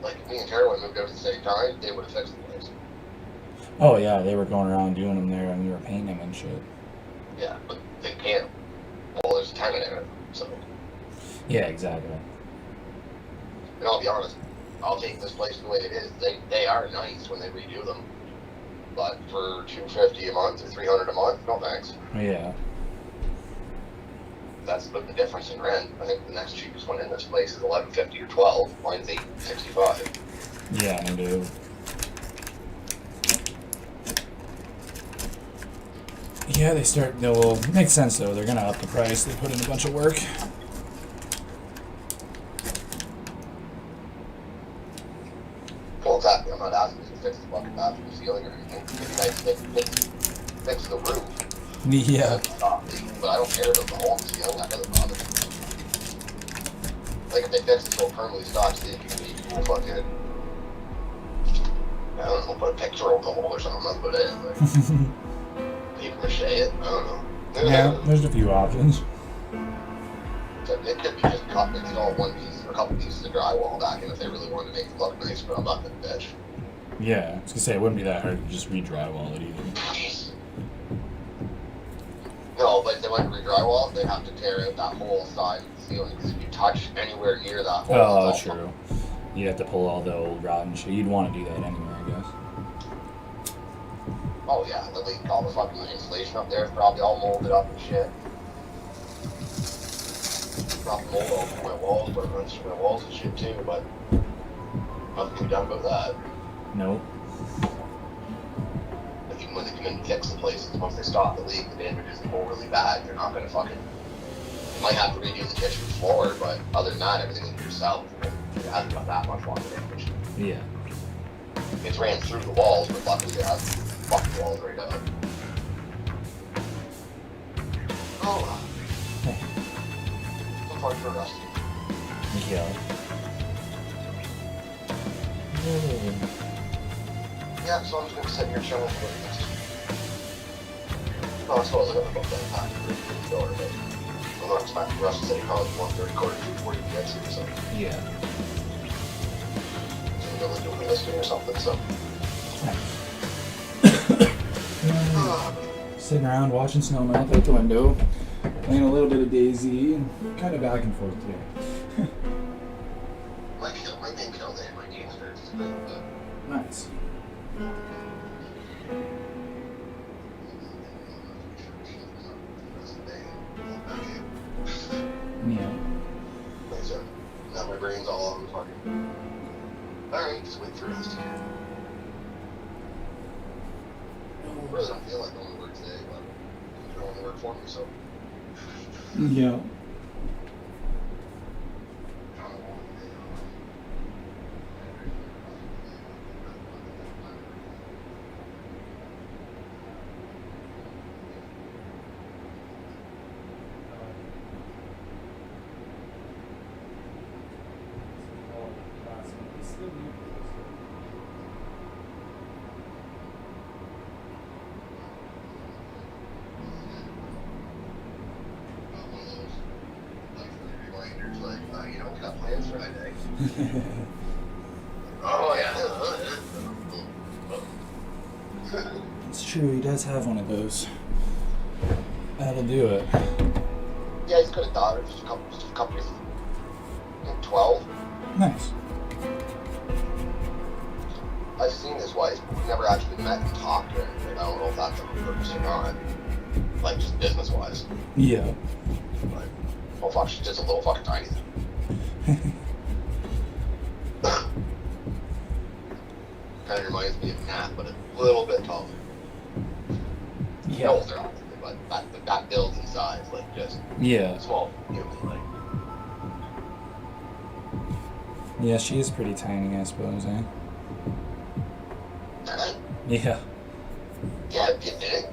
Like, if me and Kara would have moved out at the same time, they would have fixed the place. Oh, yeah, they were going around doing them there and we were painting them and shit. Yeah, but they can't. Well, there's a tenant in it, so. Yeah, exactly. And I'll be honest, I'll take this place the way it is. They are nice when they redo them, but for $250 a month or $300 a month, no thanks. Yeah. That's the difference in rent. I think the next cheapest one in this place is $11.50 or $12. Mine's $8.65. Yeah, I do. Yeah, they start. No, well, it makes sense though. They're gonna up the price. They put in a bunch of work. Well, exactly. I'm not asking you to fix the fucking bathroom ceiling or anything. It'd be nice if they fix the roof. Yeah. Stop leaking, but I don't care about the whole ceiling. That doesn't bother me. Like, if they fix it so it permanently stops leaking, you can fucking, I don't know, put a picture over the hole or something. That's about it. Like, paper mache it. I don't know. Yeah, there's a few options. So it could be just cut and install one piece or a couple pieces of drywall back in if they really wanted to make it look nice, but I'm not gonna bitch. Yeah, I was gonna say it wouldn't be that hard to just re-drywall it either. No, but if they went to re-drywall, they'd have to tear out that whole side of the ceiling, because if you touch anywhere near that hole... Oh, it's all true. You'd have to pull all the old rod and shit. You'd want to do that anyway, I guess. Oh yeah, the leak, all the fucking insulation up there is probably all molded up and shit. Probably mold all through my walls, but it runs through my walls and shit too, but nothing can be done about that. Nope. Like, even when they come in and fix the places, once they stop the leak, the damage isn't overly bad. They're not gonna fucking... You might have to redo the kitchen floor, but other than that, everything is yourself. It hasn't got that much water damage. Yeah. It's ran through the walls, but luckily it has fucking walls right up. Oh. Hey. So far for Rusty. Yeah. Yeah, so I'm just gonna sit here chilling for this. Oh, I suppose I got my book that packed for the door, but not expecting Rush to say college 130 quarter 240 gets or something. Yeah. So we're really doing this thing or something, so. Sitting around watching snow melt out the window, playing a little bit of DayZ, and kind of back and forth today. My main kill day, my game starts to go, but. Nice. Yeah. Like I said, now my brain's all over fucking. Alright, just wait for the rest of it. I really don't feel like going to work today, but it's going to work for me, so. Yeah. Reminders like, you know, we got plans Friday. Oh, yeah. It's true, he does have one of those. That'll do it. Yeah, he's got a daughter, just a couple years. I think 12. Nice. I've seen his wife, but we've never actually met and talked or anything. I don't know if that's on purpose or not. Like, just business-wise. Yeah. Like, oh fuck, she's just a little fucking tiny thing. Kind of reminds me of Nat, but a little bit taller. Yeah. No older, obviously, but that builds in size, like just Yeah. small, human, like. Yeah, she is pretty tiny, I suppose, eh? Yeah. Yeah, you think?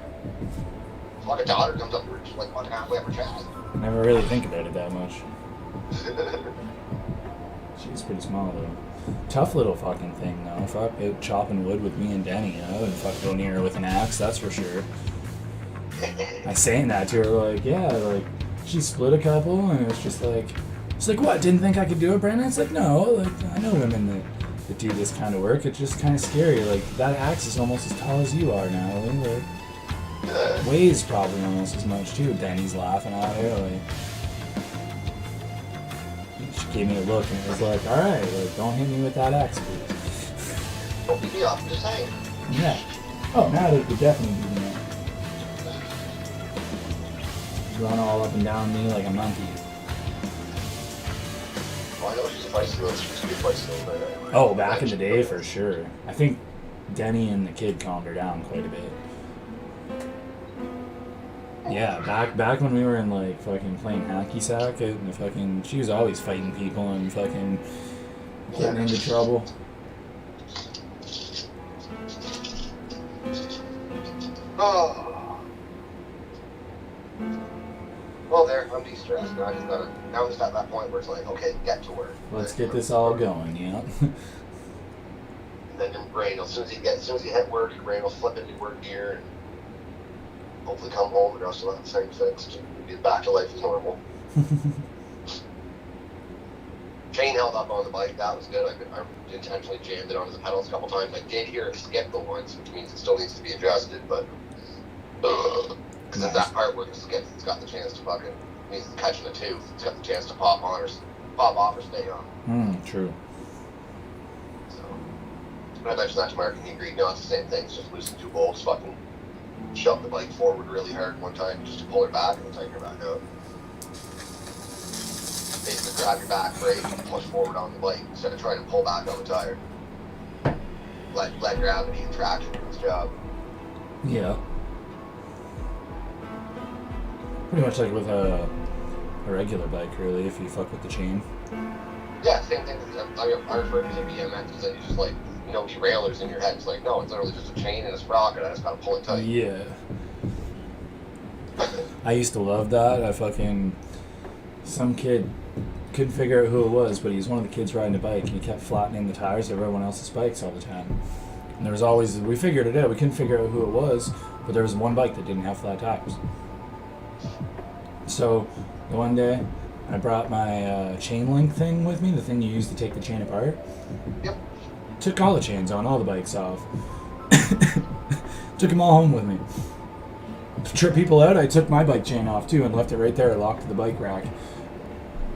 Fucking daughter comes up, we're just like fucking halfway up her chest. Never really think about it that much. She's pretty small, though. Tough little fucking thing, though. Fuck out chopping wood with me and Denny, you know, and fuck go near her with an axe, that's for sure. I saying that to her, like, yeah, like, she split a couple, and it was just like, it's like, what, didn't think I could do it, Brandon? It's like, no, like, I know women that do this kind of work. It's just kind of scary. Like, that axe is almost as tall as you are now, and like, weighs probably almost as much, too. Denny's laughing at her, like, she gave me a look, and it was like, alright, like, don't hit me with that axe, please. Don't beat me up, I'm just saying. Yeah. Oh, now they could definitely do that. Run all up and down me like a monkey. Well, I know she's a feisty little, she used to be a feisty little bit anyway. Oh, back in the day, for sure. I think Denny and the kid calmed her down quite a bit. Yeah, back when we were in, like, fucking playing hacky sack, and fucking, she was always fighting people and fucking getting into trouble. Oh. Well, there, I'm de-stressed. Now I'm just at that point where it's like, okay, get to work. Let's get this all going, yeah. And then your brain, as soon as you hit work, your brain will flip into work gear and hopefully come home and also have the same fixed and be back to life as normal. Chain held up on the bike, that was good. I intentionally jammed it onto the pedals a couple times. I did hear it skip the once, which means it still needs to be adjusted, but because at that part where it skips, it's got the chance to fucking, it means it's catching a tooth, it's got the chance to pop off or stay on. True. So, when I mentioned that to Mark and he agreed, no, it's the same thing, it's just loosen 2 bolts, fucking shove the bike forward really hard one time just to pull her back and then tighten her back out. Basically grab your back brake and push forward on the bike instead of trying to pull back on the tire. Let gravity and traction do its job. Yeah. Pretty much like with a regular bike, really, if you fuck with the chain. Yeah, same thing. I refer to it as a BMX because then you just like, you know, derailers in your head. It's like, no, it's literally just a chain and a sprocket. I just gotta pull it tight. Yeah. I used to love that. Some kid couldn't figure out who it was, but he was one of the kids riding a bike, and he kept flattening the tires of everyone else's bikes all the time. And there was always, we figured it out, we couldn't figure out who it was, but there was one bike that didn't have flat tires. So So the one day I brought my chain link thing with me, the thing you use to take the chain apart. Yep. Took all the chains on, all the bikes off. Took them all home with me. To trip people out, I took my bike chain off too and left it right there, locked to the bike rack.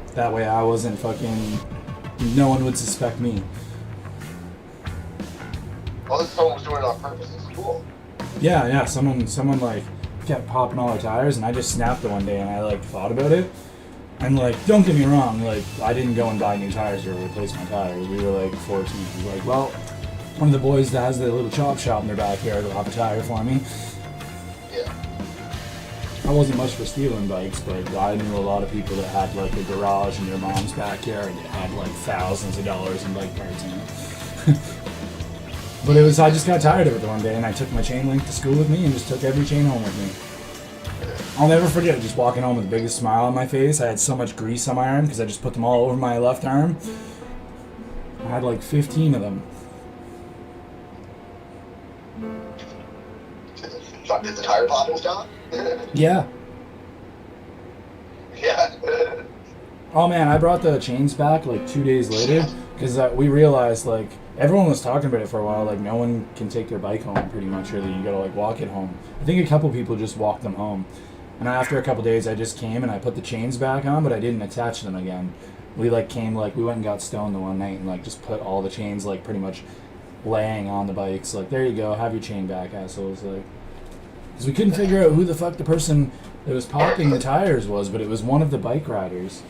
That way I wasn't fucking... No one would suspect me. Well, this someone was doing it on purpose. It's cool. Yeah, someone like kept popping all our tires, and I just snapped it one day, and I like thought about it, and like, don't get me wrong, like I didn't go and buy new tires or replace my tires. We were like 14. We were like, well, one of the boys that has the little chop shop in their backyard will have a tire for me. Yeah. I wasn't much for stealing bikes, but I knew a lot of people that had like a garage in their mom's backyard that had like thousands of dollars in bike parts in it. But I just got tired of it one day, and I took my chain link to school with me and just took every chain home with me. I'll never forget just walking home with the biggest smile on my face. I had so much grease on my arm because I just put them all over my left arm. I had like 15 of them. Did the tire popping stop? Yeah. Yeah. Oh man, I brought the chains back like 2 days later because we realized like everyone was talking about it for a while. Like no one can take their bike home pretty much, really. You gotta like walk it home. I think a couple people just walked them home. And after a couple days, I just came and I put the chains back on, but I didn't attach them again. We like came like we went and got stoned the one night and like just put all the chains like pretty much laying on the bikes. Like there you go, have your chain back, assholes. Like, because we couldn't figure out who the fuck the person that was popping the tires was, but it was one of the bike riders.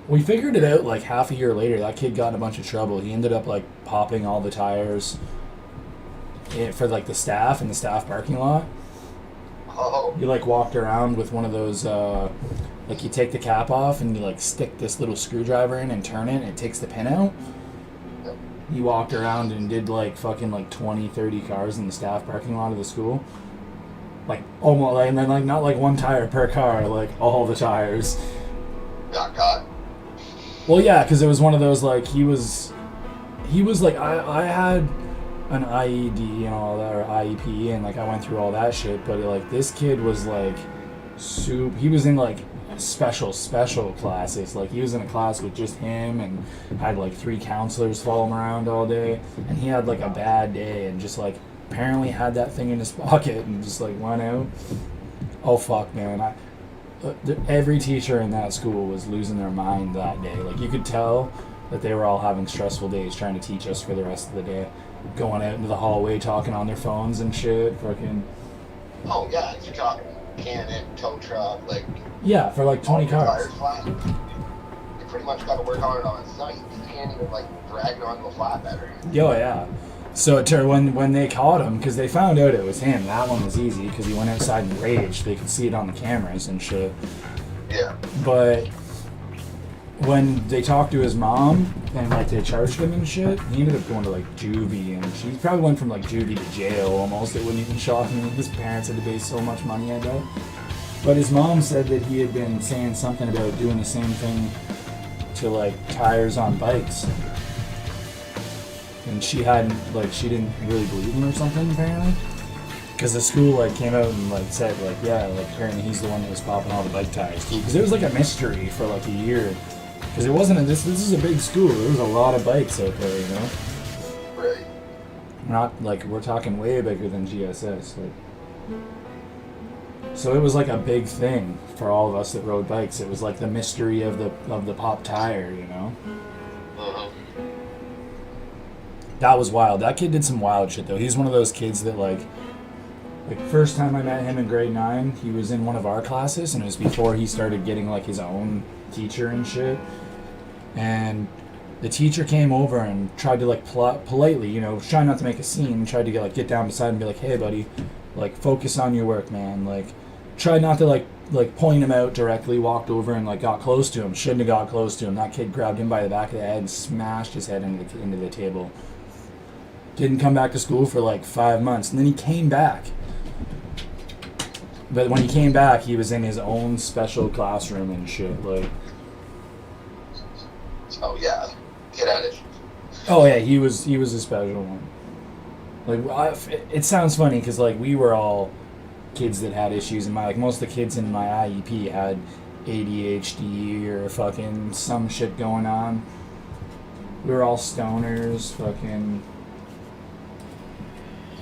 We figured it out like half a year later. That kid got in a bunch of trouble. He ended up like popping all the tires for like the staff in the staff parking lot. Oh. He like walked around with one of those like you take the cap off and you like stick this little screwdriver in and turn it and it takes the pin out. Yep. He walked around and did like fucking like 20, 30 cars in the staff parking lot of the school. Like almost like, and then like not like one tire per car, like all the tires. Got caught. Well, yeah, because it was one of those like he was like I had an IED and all that, or IEP, and like I went through all that shit, but like this kid was like he was in like special classes. Like he was in a class with just him and had like 3 counselors follow him around all day, and he had like a bad day and just like apparently had that thing in his pocket and just like went out. Oh fuck, man. Every teacher in that school was losing their mind that day. Like you could tell that they were all having stressful days trying to teach us for the rest of the day. Going out into the hallway talking on their phones and shit. Fucking. Oh yeah, you're talking Canon, tow truck, like. Yeah, for like 20 cars. Tires flat. You pretty much got to work on it on site. You can't even like drag it onto a flatbed or anything. Yo, yeah. So when they caught him, because they found out it was him, that one was easy because he went outside and raged. They could see it on the cameras and shit. Yeah. But when they talked to his mom and like they charged him and shit, he ended up going to like juvie, and she probably went from like juvie to jail almost. It wouldn't even shock me. His parents had to pay so much money, I bet. But his mom said that he had been saying something about doing the same thing to like tires on bikes. And she didn't really believe him or something, apparently. Because the school like came out and like said like, yeah, like apparently he's the one that was popping all the bike tires too. Because it was like a mystery for like a year. Because it wasn't this is a big school. There was a lot of bikes out there, you know. Right. Not like we're talking way bigger than GSS. Like, so it was like a big thing for all of us that rode bikes. It was like the mystery of the pop tire, you know. Uh-huh. That was wild. That kid did some wild shit though. He's one of those kids that like first time I met him in grade 9, he was in one of our classes, and it was before he started getting like his own teacher and shit. And the teacher came over and tried to like politely, you know, try not to make a scene, tried to get down beside him and be like, hey buddy, like focus on your work, man. Like tried not to like point him out directly, walked over and like got close to him. Shouldn't have got close to him. That kid grabbed him by the back of the head and smashed his head into the table. Didn't come back to school for like 5 months, and then he came back. But when he came back, he was in his own special classroom and shit. Like, Oh yeah, get at it. oh yeah, he was a special one. Like, it sounds funny because like we were all kids that had issues in my, like, most of the kids in my IEP had ADHD or fucking some shit going on. We were all stoners, fucking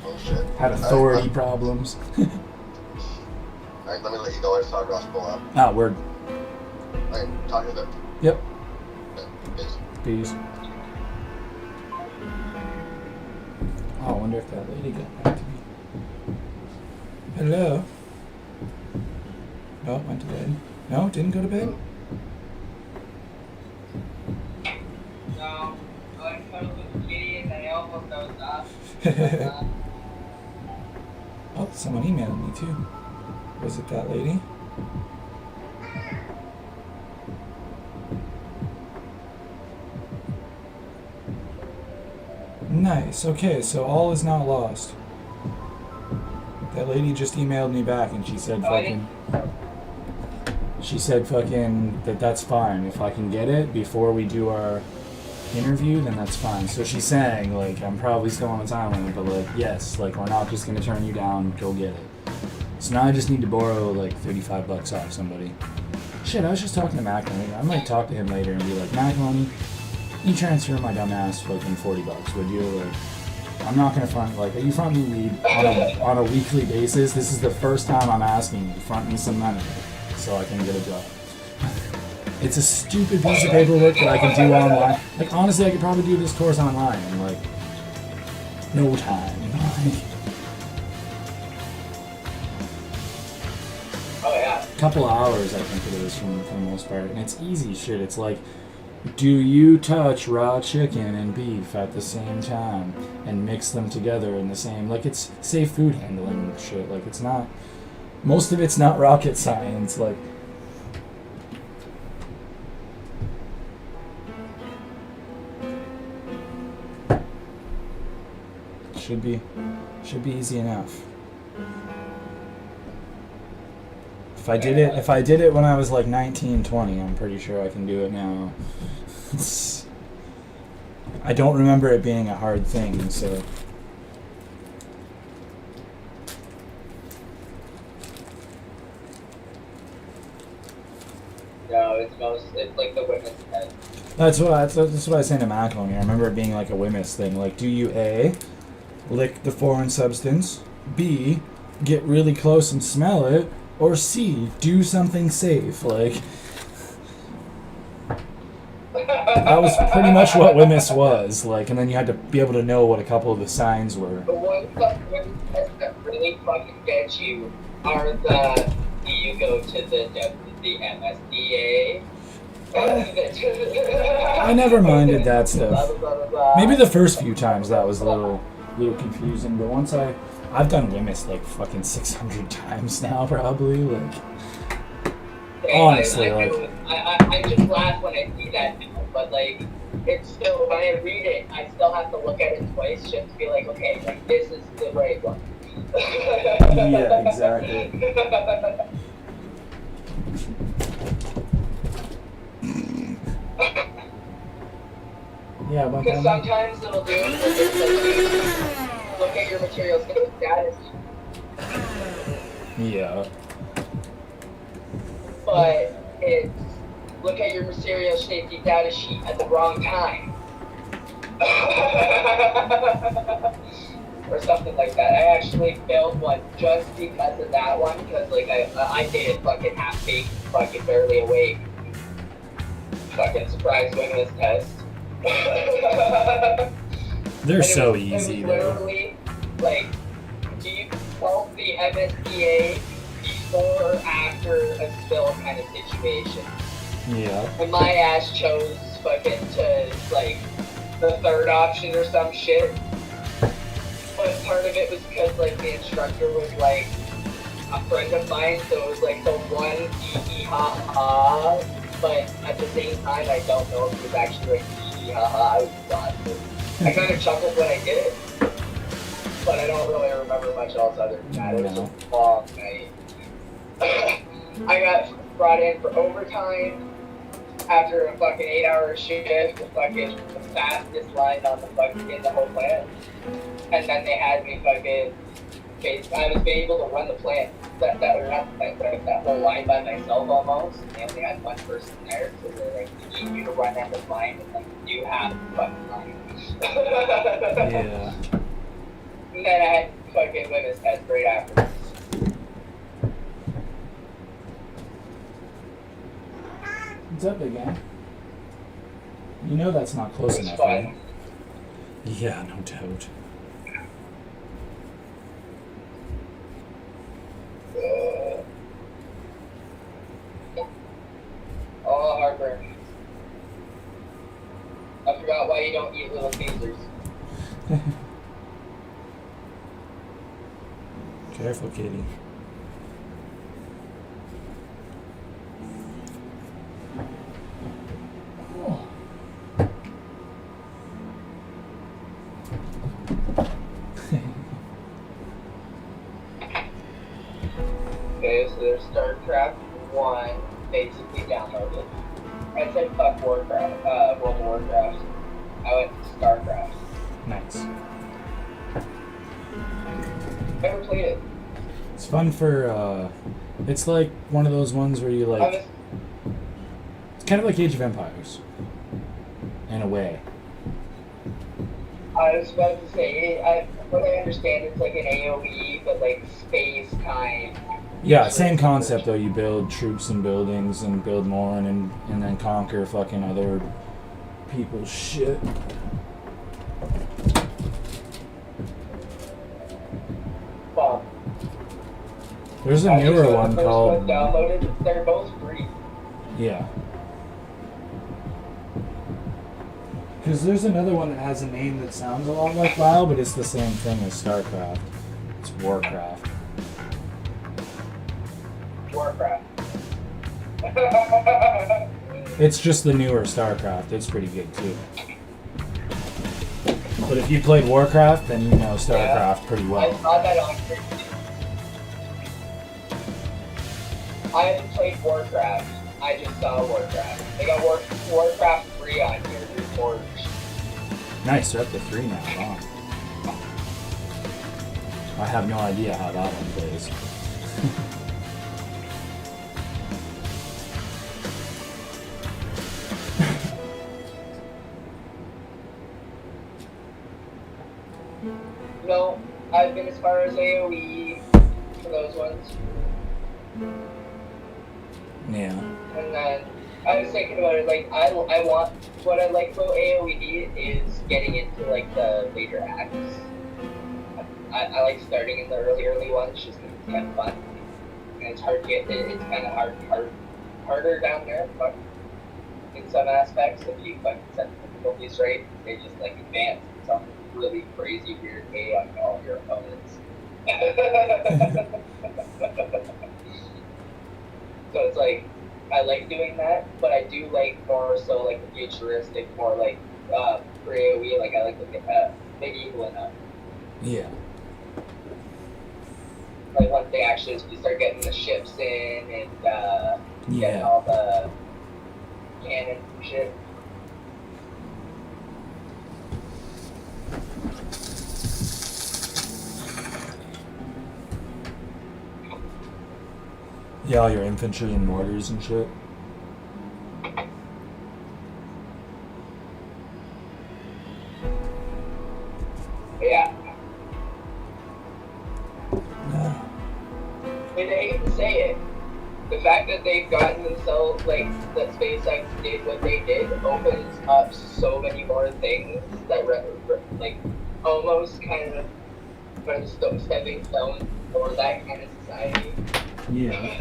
Oh shit. had authority problems. Alright, let me let you go. I saw Ross pull up. Ah, word. Alright, talk to you a bit. Yep. Okay, peace. Peace. Oh, I wonder if that lady got back to me. Hello? No, went to bed. No, didn't go to bed? No, I cuddled with Kitty and I almost dozed off. Oh, someone emailed me too. Was it that lady? Nice. Okay, so all is not lost. That lady just emailed me back and she said fucking... She said fucking that's fine. If I can get it before we do our interview, then that's fine. So she's saying, like, I'm probably still on the time limit, but, like, yes, like, we're not just gonna turn you down, go get it. So now I just need to borrow, like, $35 off somebody. Shit, I was just talking to Macaroni. I might talk to him later and be like, Macaroni, you transfer my dumb ass fucking $40, would you? Like, I'm not gonna front, like, you front me weed on a weekly basis. This is the first time I'm asking you to front me some money so I can get a job. It's a stupid piece of paperwork that I can do online. Like, honestly, I could probably do this course online in, like, no time. Oh yeah. Couple of hours, I think it is, for the most part. And it's easy shit. It's like, do you touch raw chicken and beef at the same time and mix them together in the same, like, it's safe food handling shit. Like, it's not, most of it's not rocket science. Like, should be easy enough. If I did it when I was like 19, 20, I'm pretty sure I can do it now. I don't remember it being a hard thing, so. No, it's like the witness test. That's what I was saying to Macaroni. I remember it being like a Wimmis thing. Like, do you A, lick the foreign substance, B, get really close and smell it, or C, do something safe? Like, that was pretty much what Wimmis was. Like, and then you had to be able to know what a couple of the signs were. The ones that really fucking get you are the do you go to the MSDA? I never minded that stuff. Maybe the first few times that was a little confusing, but once I've done Wimmis like fucking 600 times now, probably. Like, honestly, I just laugh when I see that now, but like, it's still, when I read it, I still have to look at it twice just to be like, okay, like, this is the right one. yeah, exactly. Yeah, but Because sometimes it'll do it, like, look at your material status. yeah. But it's look at your material safety data sheet at the wrong time. Or something like that. I actually failed one just because of that one, because like I did it fucking half baked, fucking barely awake. Fucking surprise Wimmis test. They're so It was easy, though. literally, like, do you consult the MSDA before or after a spill kind of situation? Yeah. And my ass chose fucking to, like, the third option or some shit. But part of it was because, like, the instructor was, like, a friend of mine, so it was, like, the one hee-hee-ha-ha. But at the same time, I don't know if it was actually, like, hee-hee-ha-ha. I was exhausted. I kind of chuckled when I did it, but I don't really remember much else other than that. It was a long night. I got brought in for overtime after a fucking 8-hour shift, the fucking the fastest line on the fucking in the whole plant. And then they had me fucking, I was able to run the plant that whole line by myself almost. And they only had one person there, so they're like, we need you to run that line and like do half the fucking line. Yeah. And then I had fucking women's test right afterwards. What's up, big guy? You know that's not close It's enough, fun. right? Yeah, no doubt. Oh, heartburn. I forgot why you don't eat Little Caesars. Careful, kitty. Okay, so there's StarCraft 1 basically downloaded. I said fuck Warcraft, World of Warcraft. I went to StarCraft. Nice. Never played it. It's fun for, it's like one of those ones where you like, it's kind of like Age of Empires. In a way. I was about to say, what I understand, it's like an AoE, but like space time. Yeah, same concept though. You build troops and buildings and build more and then conquer fucking other people's shit. Well, There's a newer one first called. one downloaded. They're both free. Yeah. Because there's another one that has a name that sounds a lot like WoW, but it's the same thing as StarCraft. It's Warcraft. Warcraft. It's just the newer StarCraft. It's pretty good too. But if you played Warcraft, then you know StarCraft pretty I well. saw that on stream. I haven't played Warcraft. I just saw Warcraft. They got Warcraft 3 on here. Reforged. Nice, they're up to 3 now. Wow. I have no idea how that one plays. No, I've been as far as AoE for those ones. Yeah. And then I was thinking about it, like, I want, what I like about AoE is getting into, like, the later acts. I like starting in the early ones just because it's kind of fun. And it's hard to get, it's kind of harder down there, but in some aspects, if you fucking set the difficulties right, they just, like, advance in some really crazy weird way on all your opponents. So it's like, I like doing that, but I do like more so like the futuristic, more like for AoE, like I like looking at medieval enough. Yeah. Like once they actually start getting the ships in and getting Yeah. all the cannons and shit. Yeah, all your infantry and mortars and shit. Yeah. Yeah. And I hate to say it, the fact that they've gotten themselves, like, that SpaceX did what they did opens up so many more things that, like, almost kind of put a stepping stone for that kind of society. Yeah.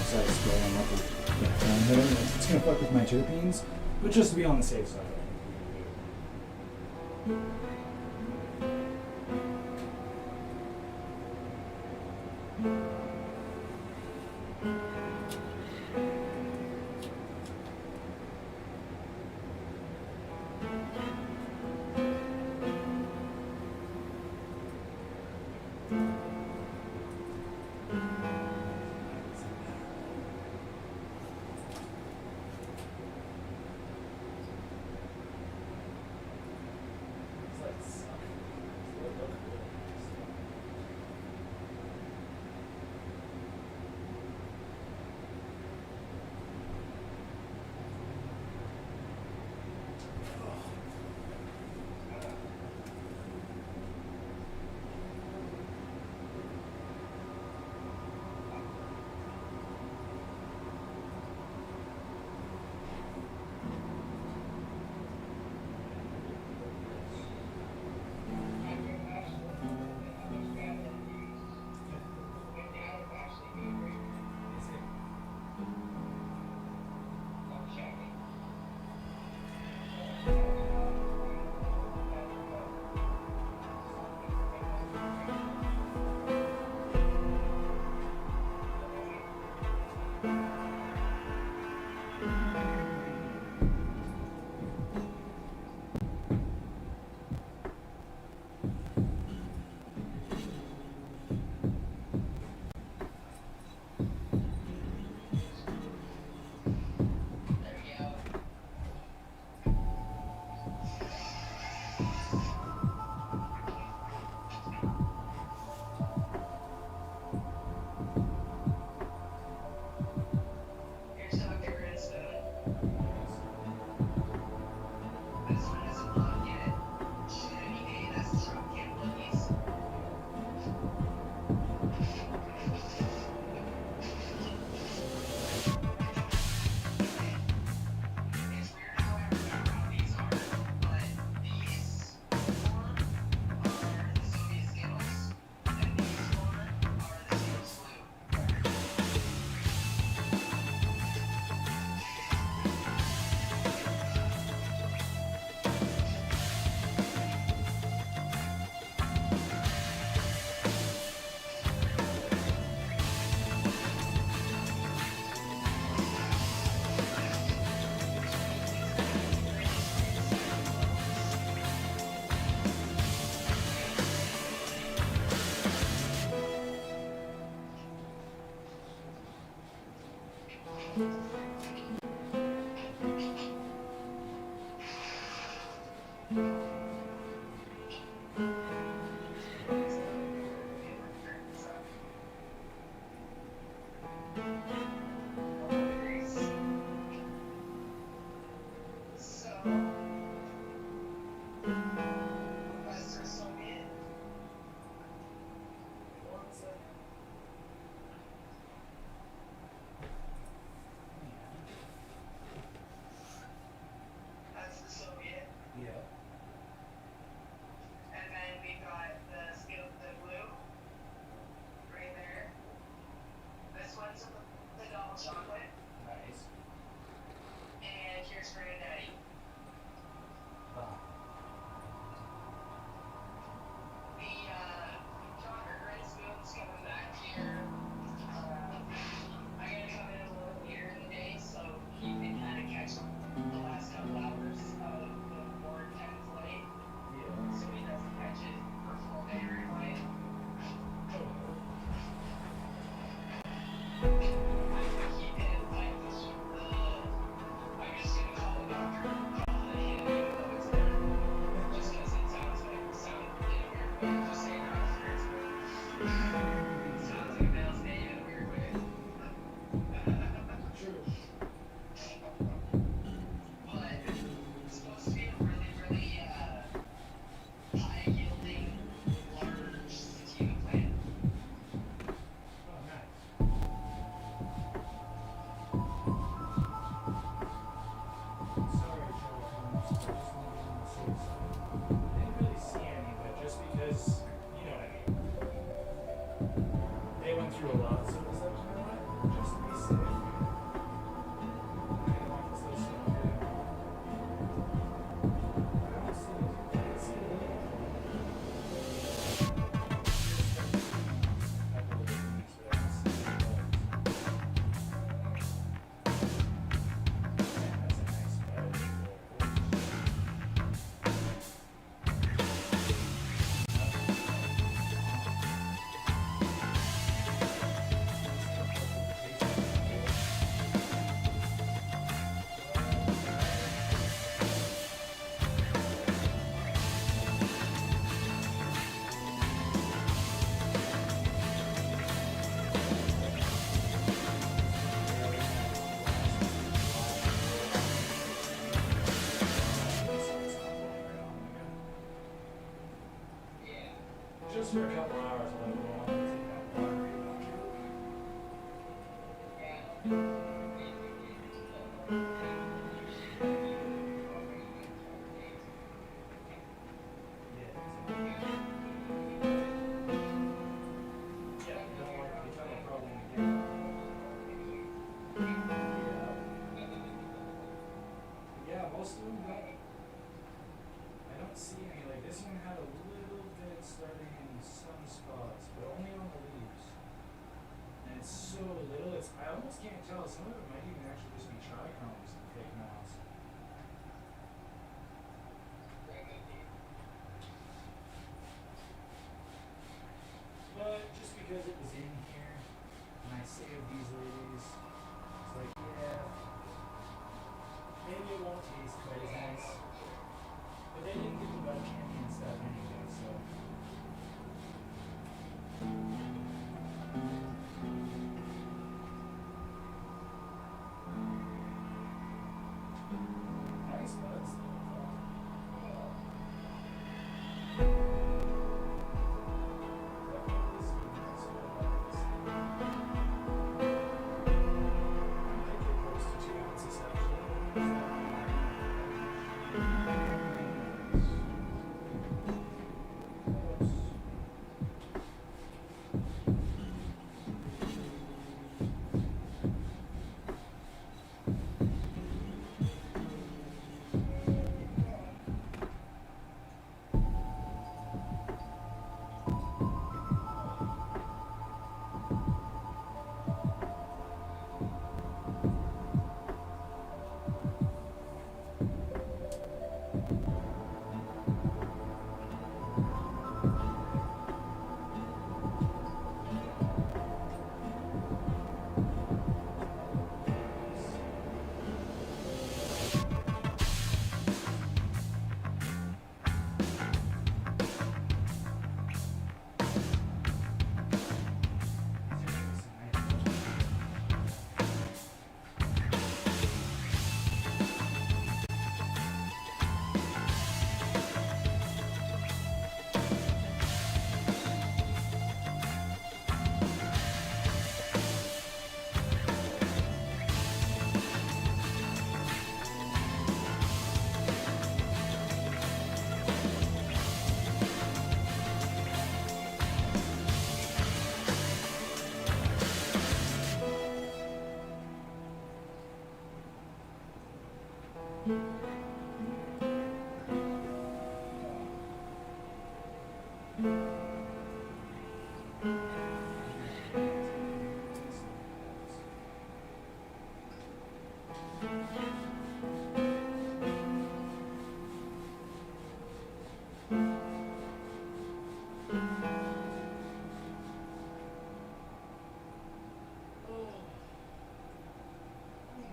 besides scrolling up with phone hitting. It's gonna fuck with my terpenes, but just to be on the safe side. They went through a lot, so it was like, you know what? Just to be safe. Yeah, most of them don't. I don't see any. Like this one had a little bit starting in some spots, but only on the leaves. And it's so little. I almost can't tell. Some of it might even actually just be trichromes and fake moths. But just because it was in here and I saved these ladies, it's like, yeah, maybe it won't taste quite as nice. But they didn't give me bug candy and stuff anyway, so. Nice buds though.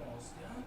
Almost done.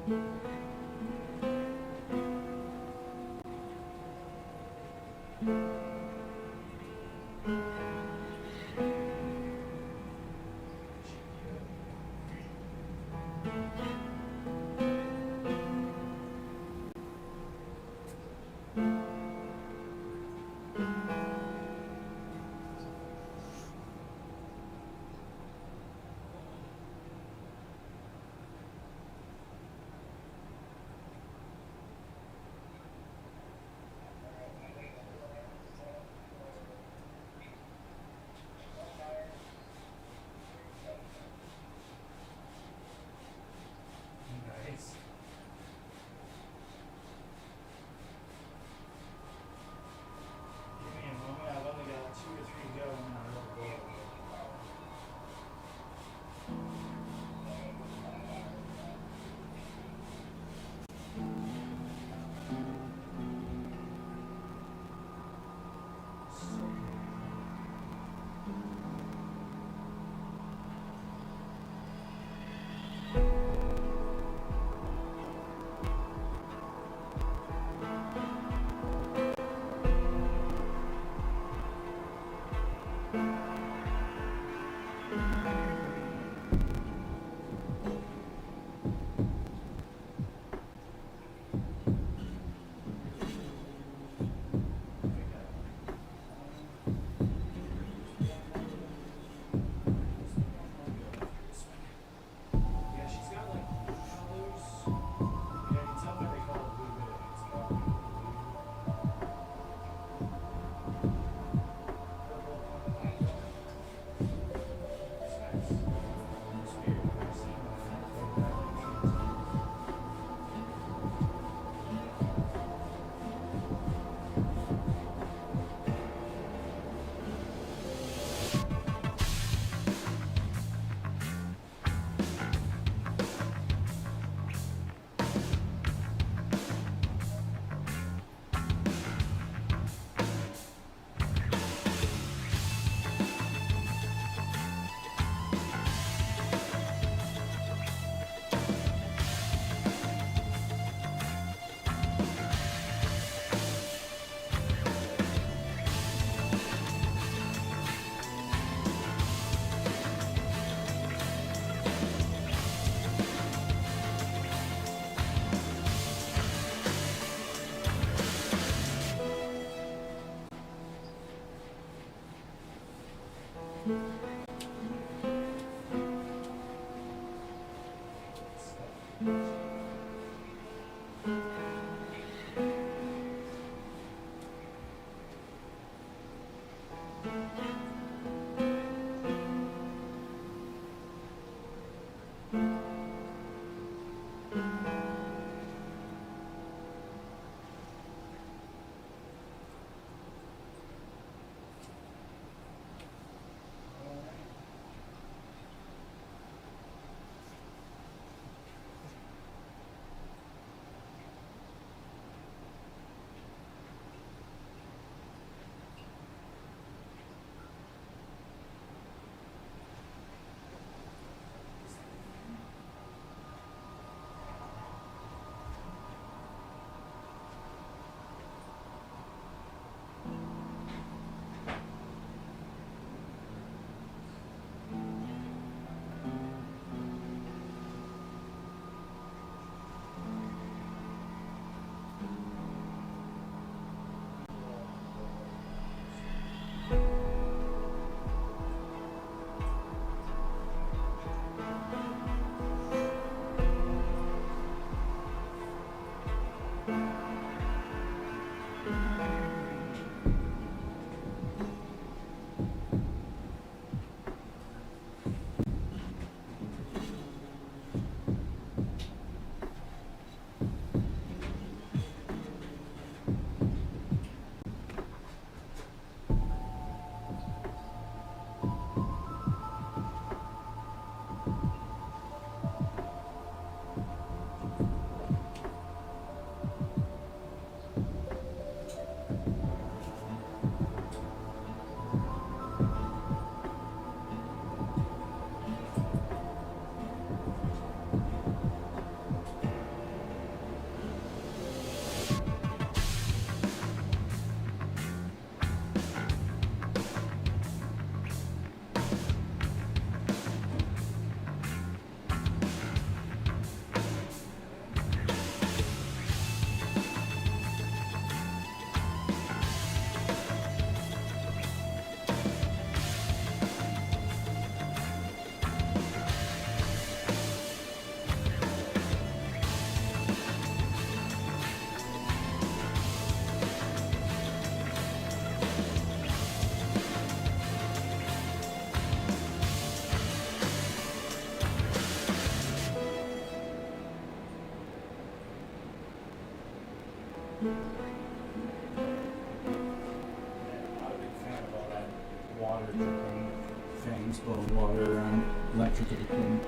Nice. Give me a moment. I've only got 2 or 3 to go, and then I'll go. Yeah, she's got like colors. Yeah, you can tell by they call it blue bit. It's got like purple. It's nice. It's weird. I've never seen that. Not a big fan of all that water dripping things, blowing water around electrical equipment.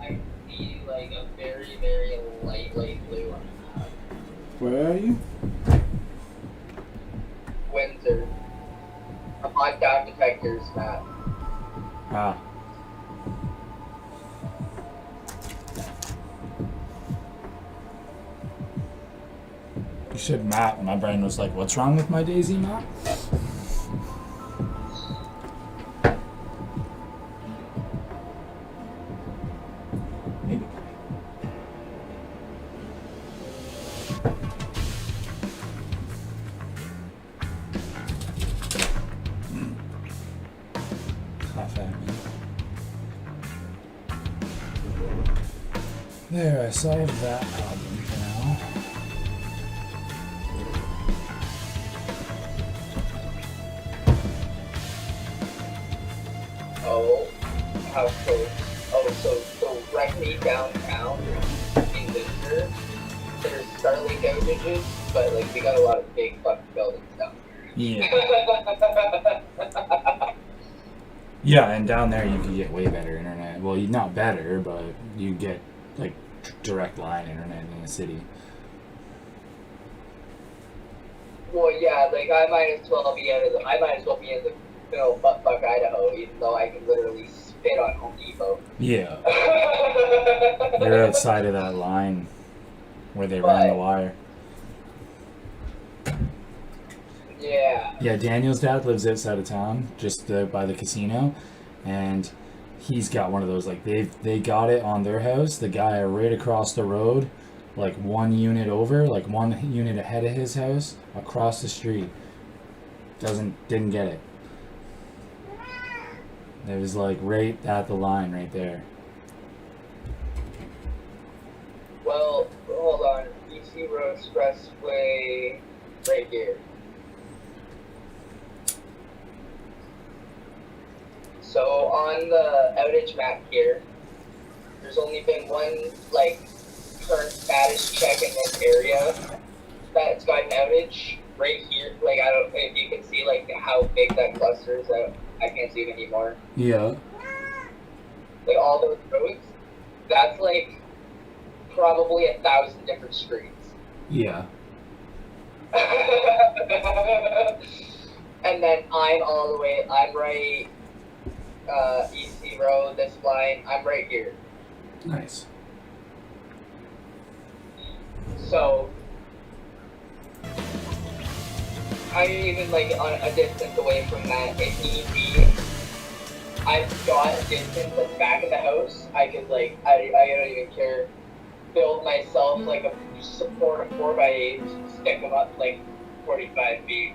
I see like a very, very light blue on the map. Where are you? Windsor. I'm on down detectors map. Ah. You said map. My brain was like, what's wrong with my DayZ map? Maybe. Cough at me. There, I solved that problem for now. Oh, how close? Oh, so directly downtown in Windsor, there's Starlink outages, but like we got a lot of big fucking buildings down Yeah. there. Yeah, and down there you can get way better internet. Well, not better, but you get like direct line internet in the city. Well, yeah, like I might as well be in the buttfuck Idaho, even though I can literally spit on Home Depot. Yeah. They're outside of that line where they ran the wire. Yeah. Yeah, Daniel's dad lives outside of town, just by the casino, and he's got one of those. Like they got it on their house. The guy right across the road, like one unit over, like one unit ahead of his house, across the street, didn't get it. It was like right at the line, right there. Well, hold on. BC Road Expressway, right here. So on the outage map here, there's only been one like current status check in this area that's got an outage right here. Like I don't know if you can see like how big that cluster is. I can't see it anymore. Yeah. Like all those roads, that's like probably 1,000 different streets. Yeah. And then I'm right, EC Road, this line, I'm right here. Nice. So, I'm even like on a distance away from that. If need be, I've got a distance that's back of the house. I could like, I don't even care. Build myself like a support a 4x8, stick them up like 45 feet.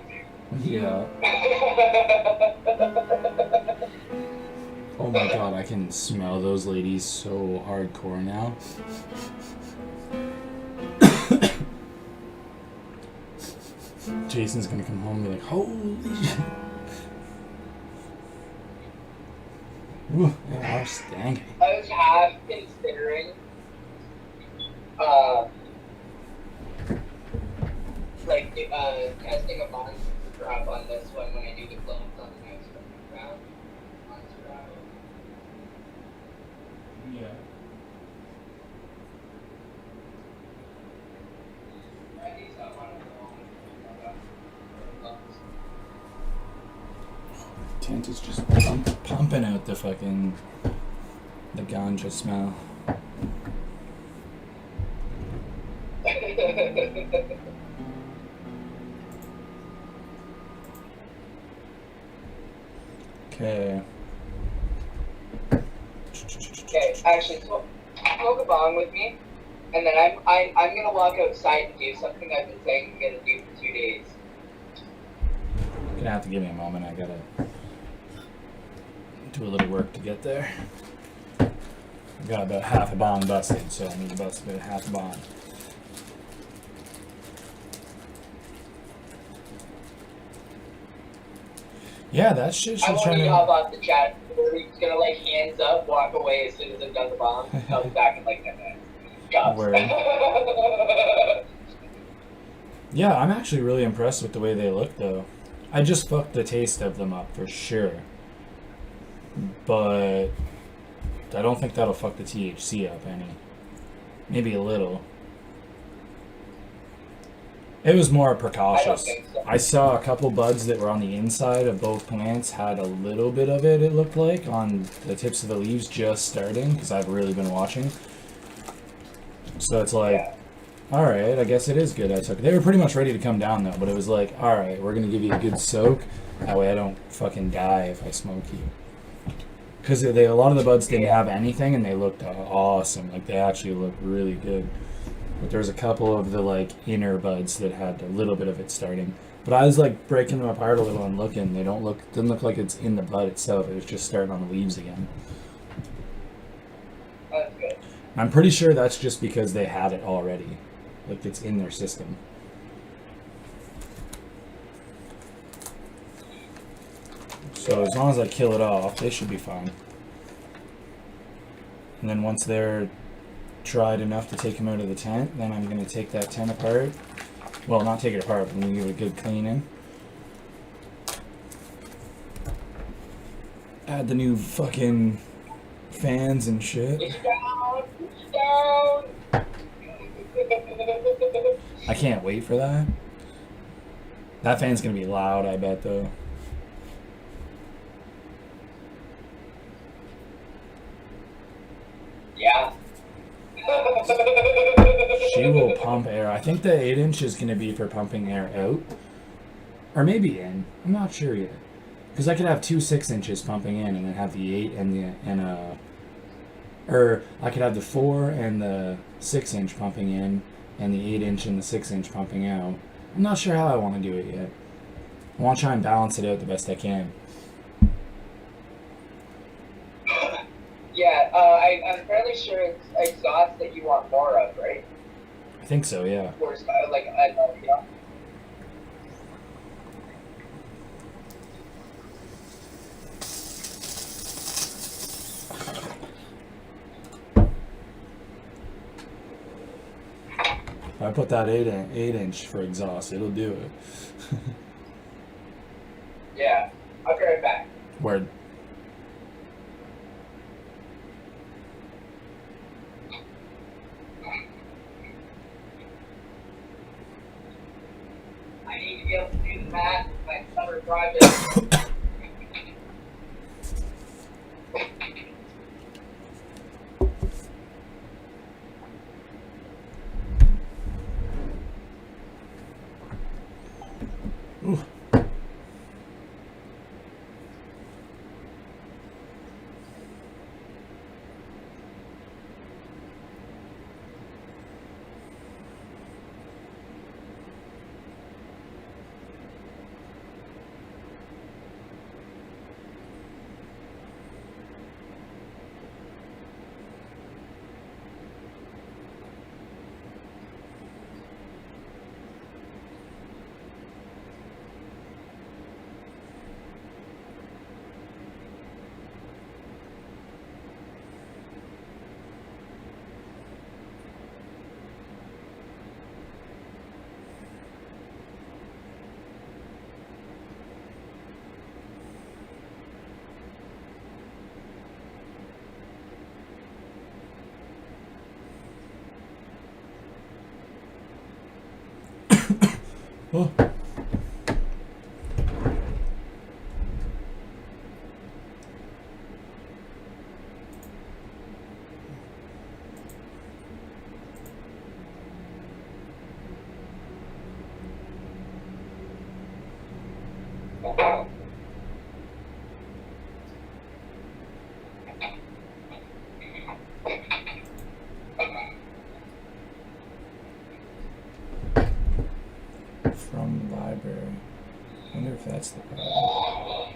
Yeah. Oh my god, I can smell those ladies so hardcore now. Jason's gonna come home and be like, holy shit. Ooh, yeah, I was dang. I was half considering, testing a monster drop on this one when I do the clones on the next round. Monster round. Yeah. At least I want to Tent is just pumping out the fucking the ganja smell. Okay. Okay, actually, smoke a bong with me, and then I'm gonna walk outside and do something I've been saying I'm gonna do for 2 days. You're gonna have to give me a moment. I gotta do a little work to get there. I've got about half a bong busted, so I need to bust about half a bong. Yeah, that shit I should want try you to to. hop off the chat. We're gonna like hands up, walk away as soon as I've done the bomb. I'll be back in like 10 minutes. Jobs. Word. Yeah, I'm actually really impressed with the way they look, though. I just fucked the taste of them up for sure, but I don't think that'll fuck the THC up any. Maybe a little. It was more precautious. think so. I saw a couple buds that were on the inside of both plants had a little bit of it, it looked like, on the tips of the leaves just starting, because I've really been watching. So it's like, Yeah. alright, I guess it is good I took. They were pretty much ready to come down though, but it was like, alright, we're going to give you a good soak. That way I don't fucking die if I smoke you. Because a lot of the buds didn't have anything and they looked awesome. Like they actually looked really good. But there was a couple of the like inner buds that had a little bit of it starting. But I was like breaking them apart a little and looking. They didn't look like it's in the bud itself. It was just starting on the leaves again. That's good. I'm pretty sure that's just because they had it already. Like it's in their system. So as long as I kill it off, they should be fine. And then once they're dried enough to take them out of the tent, then I'm going to take that tent apart. Well, not take it apart, but I'm going to give it a good cleaning. Add the new fucking fans and shit. It's down! It's down! I can't wait for that. That fan's going to be loud, I bet, though. Yeah. She will pump air. I think the 8-inch is going to be for pumping air out. Or maybe in. I'm not sure yet. Because I could have two 6-inches pumping in and then have the 8 or I could have the 4 and the 6-inch pumping in and the 8-inch and the 6-inch pumping out. I'm not sure how I want to do it yet. I want to try and balance it out the best I can. Yeah, I'm fairly sure it's exhaust that you want more of, right? I think so, yeah. Or like, I don't know, yeah. If I put that 8-inch for exhaust, it'll do it. Yeah, I'll be right back. Word. I need to be able to do the math with my summer project. Ooh. Oh. From library. I wonder if that's the problem.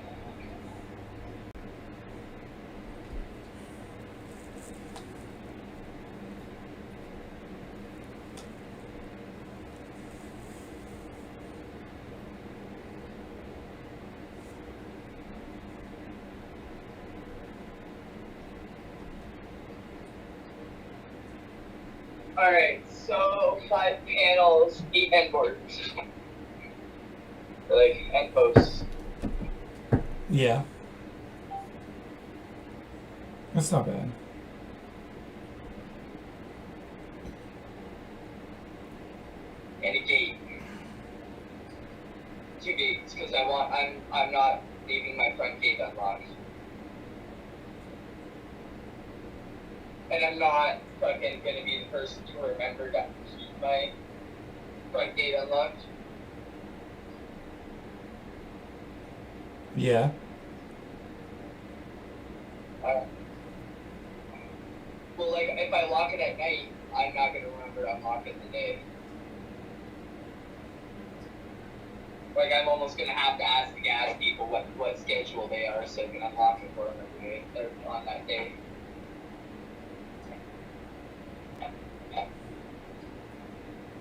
Alright, so 5 panels, 8 end boards. Or like end posts. Yeah. That's not bad. And a gate. 2 gates, because I'm not leaving my front gate unlocked. And I'm not fucking gonna be the person to remember to keep my front gate unlocked. Yeah. Well, like, if I lock it at night, I'm not gonna remember to unlock it in the day. Like, I'm almost gonna have to ask the gas people what schedule they are so I can unlock it for them every day, or on that day.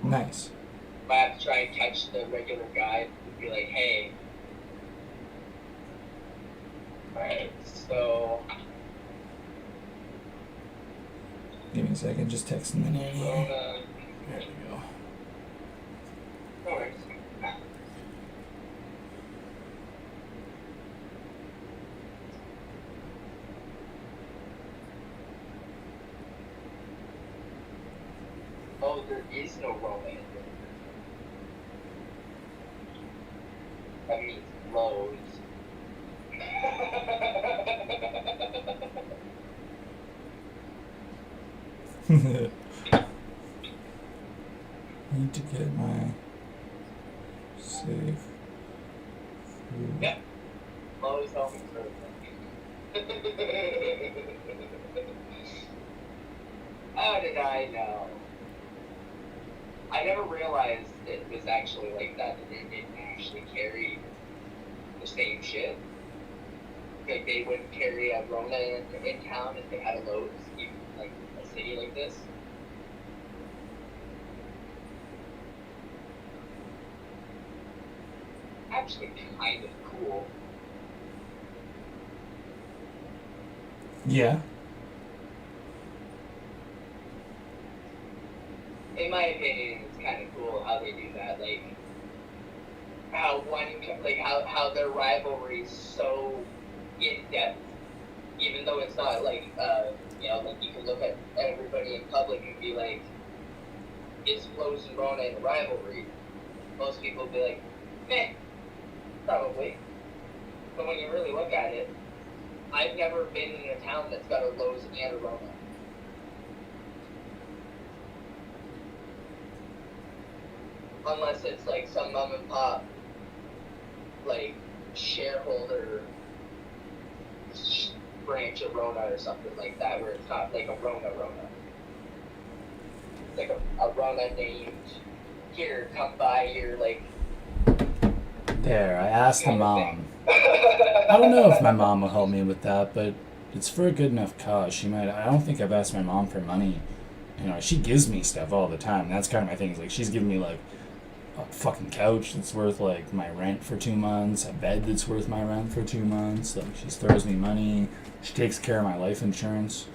Nice. I have to try and catch the regular guy and be like, hey. Alright, so. Give me a second, just texting the name. Rona. There we go. No worries. Oh, there is no Rona in there. That means Lowe's. Need to get my safe food. Yeah. Lowe's home improvement. How did I know? I never realized it was actually like that they didn't actually carry the same shit. Like, they wouldn't carry a Rona in town if they had a Lowe's, even like a city like this. Actually, kind of cool. Yeah. In my opinion, it's kind of cool how they do that. Like, how their rivalry is so in depth, even though it's not like, like you can look at everybody in public and be like, is Lowe's and Rona in a rivalry? Most people will be like, meh, probably. But when you really look at it, I've never been in a town that's got a Lowe's and a Rona. Unless it's like some mom and pop, like, shareholder branch of Rona or something like that, where it's not like a Rona. It's like a Rona named, here, come by here, like. There, I asked the mom. I don't know if my mom will help me with that, but it's for a good enough cause. She might. I don't think I've asked my mom for money. You know, she gives me stuff all the time. That's kind of my thing. Is like, she's giving me like a fucking couch that's worth like my rent for 2 months, a bed that's worth my rent for 2 months. Like, she throws me money. She takes care of my life insurance.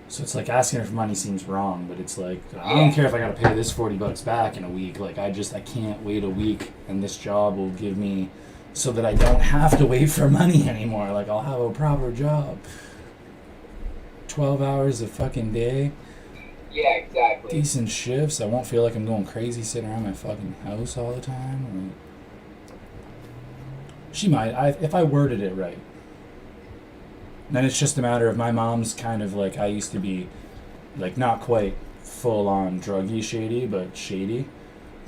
So it's like asking her for money seems wrong, but it's like, I don't care if I gotta pay this $40 back in a week. Like, I can't wait a week, and this job will give me so that I don't have to wait for money anymore. Like, I'll have a proper job. 12 hours a fucking day. Yeah, exactly. exactly. decent shifts. I won't feel like I'm going crazy sitting around my fucking house all the time. She might, if I worded it right. Then it's just a matter of my mom's kind of like, I used to be, like, not quite full on druggy shady, but shady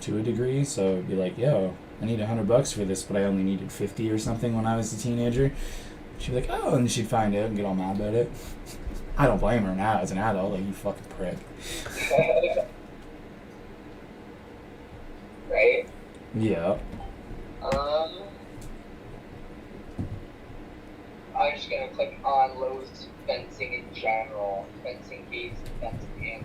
to a degree. So it'd be like, yo, I need $100 for this, but I only needed 50 or something when I was a teenager. She'd be like, oh, and she'd find out and get all mad about it. I don't blame her now as an adult, like, you fucking prick. Right? Yeah. I'm just gonna click on Lowe's fencing in general, fencing gates, and fence panels.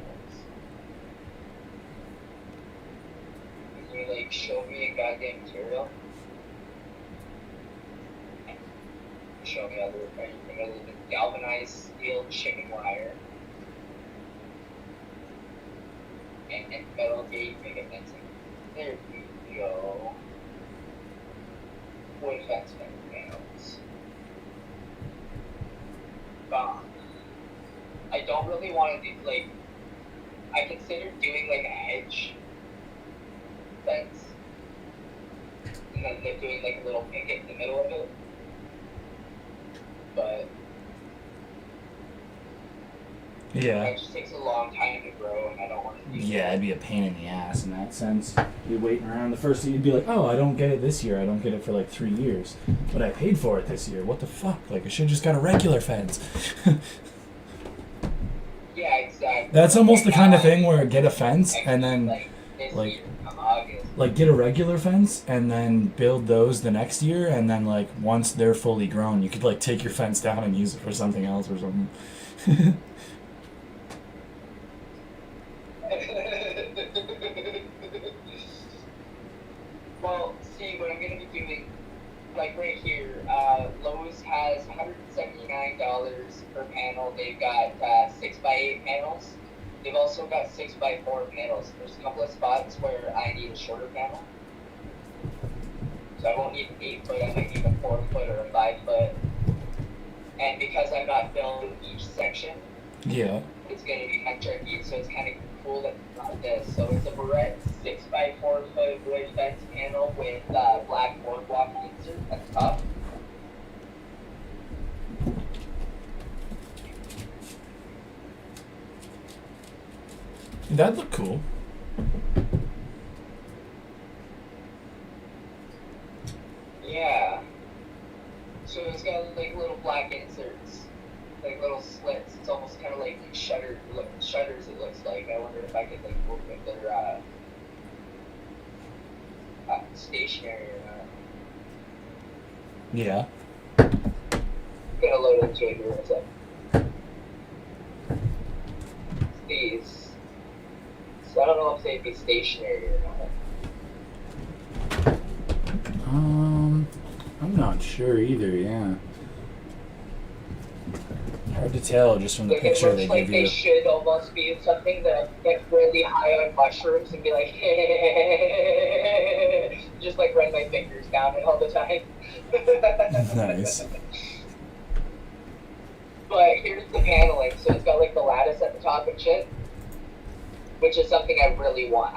Can you like show me a goddamn material? Show me anything other than galvanized steel chicken wire and metal gate mega fencing. There we go. Wood fence panels. I don't really want to do, like, I considered doing, like, a hedge fence, and then like, doing, like, a little picket in the middle of it, but Yeah. it just takes a long time to grow, and I don't want to do Yeah, it'd be a pain in the ass in that sense. You'd be waiting around. The first thing you'd be like, oh, I don't get it this year. I don't get it for like 3 years. But I paid for it this year. What the fuck? Like, I should have just got a regular fence. Yeah, exactly. That's almost the kind of thing where get a fence and then, like, this like- year, come August. like, get a regular fence and then build those the next year. And then, like, once they're fully grown, you could, like, take your fence down and use it for something else or something. Well, see, what I'm going to be doing, like right here, Lowe's has $179 per panel. They've got 6x8 panels. They've also got 6x4 panels. There's a couple of spots where I need a shorter panel. So I won't need an 8 foot, I might need a 4 foot or a 5 foot. And because I'm not building each section, Yeah. it's going to be kind of tricky, so it's kind of cool that it's not this. So it's a Barrett 6x4 foot wood fence panel with black boardwalk insert at the top. That'd look cool. Yeah. So it's got like little black inserts, like little slits. It's almost kind of like shutters. It looks like. I wonder if I could like work with their stationary or not. Yeah. I'm gonna load into it here in a sec. These. So I don't know if they'd be stationary or not. I'm not sure either, yeah. Hard to tell just from the Like it picture looks they like give they you. should almost be something that get really high on mushrooms and be like, just like run my fingers down it all the time. Nice. But here's the paneling, so it's got like the lattice at the top and shit, which is something I really want.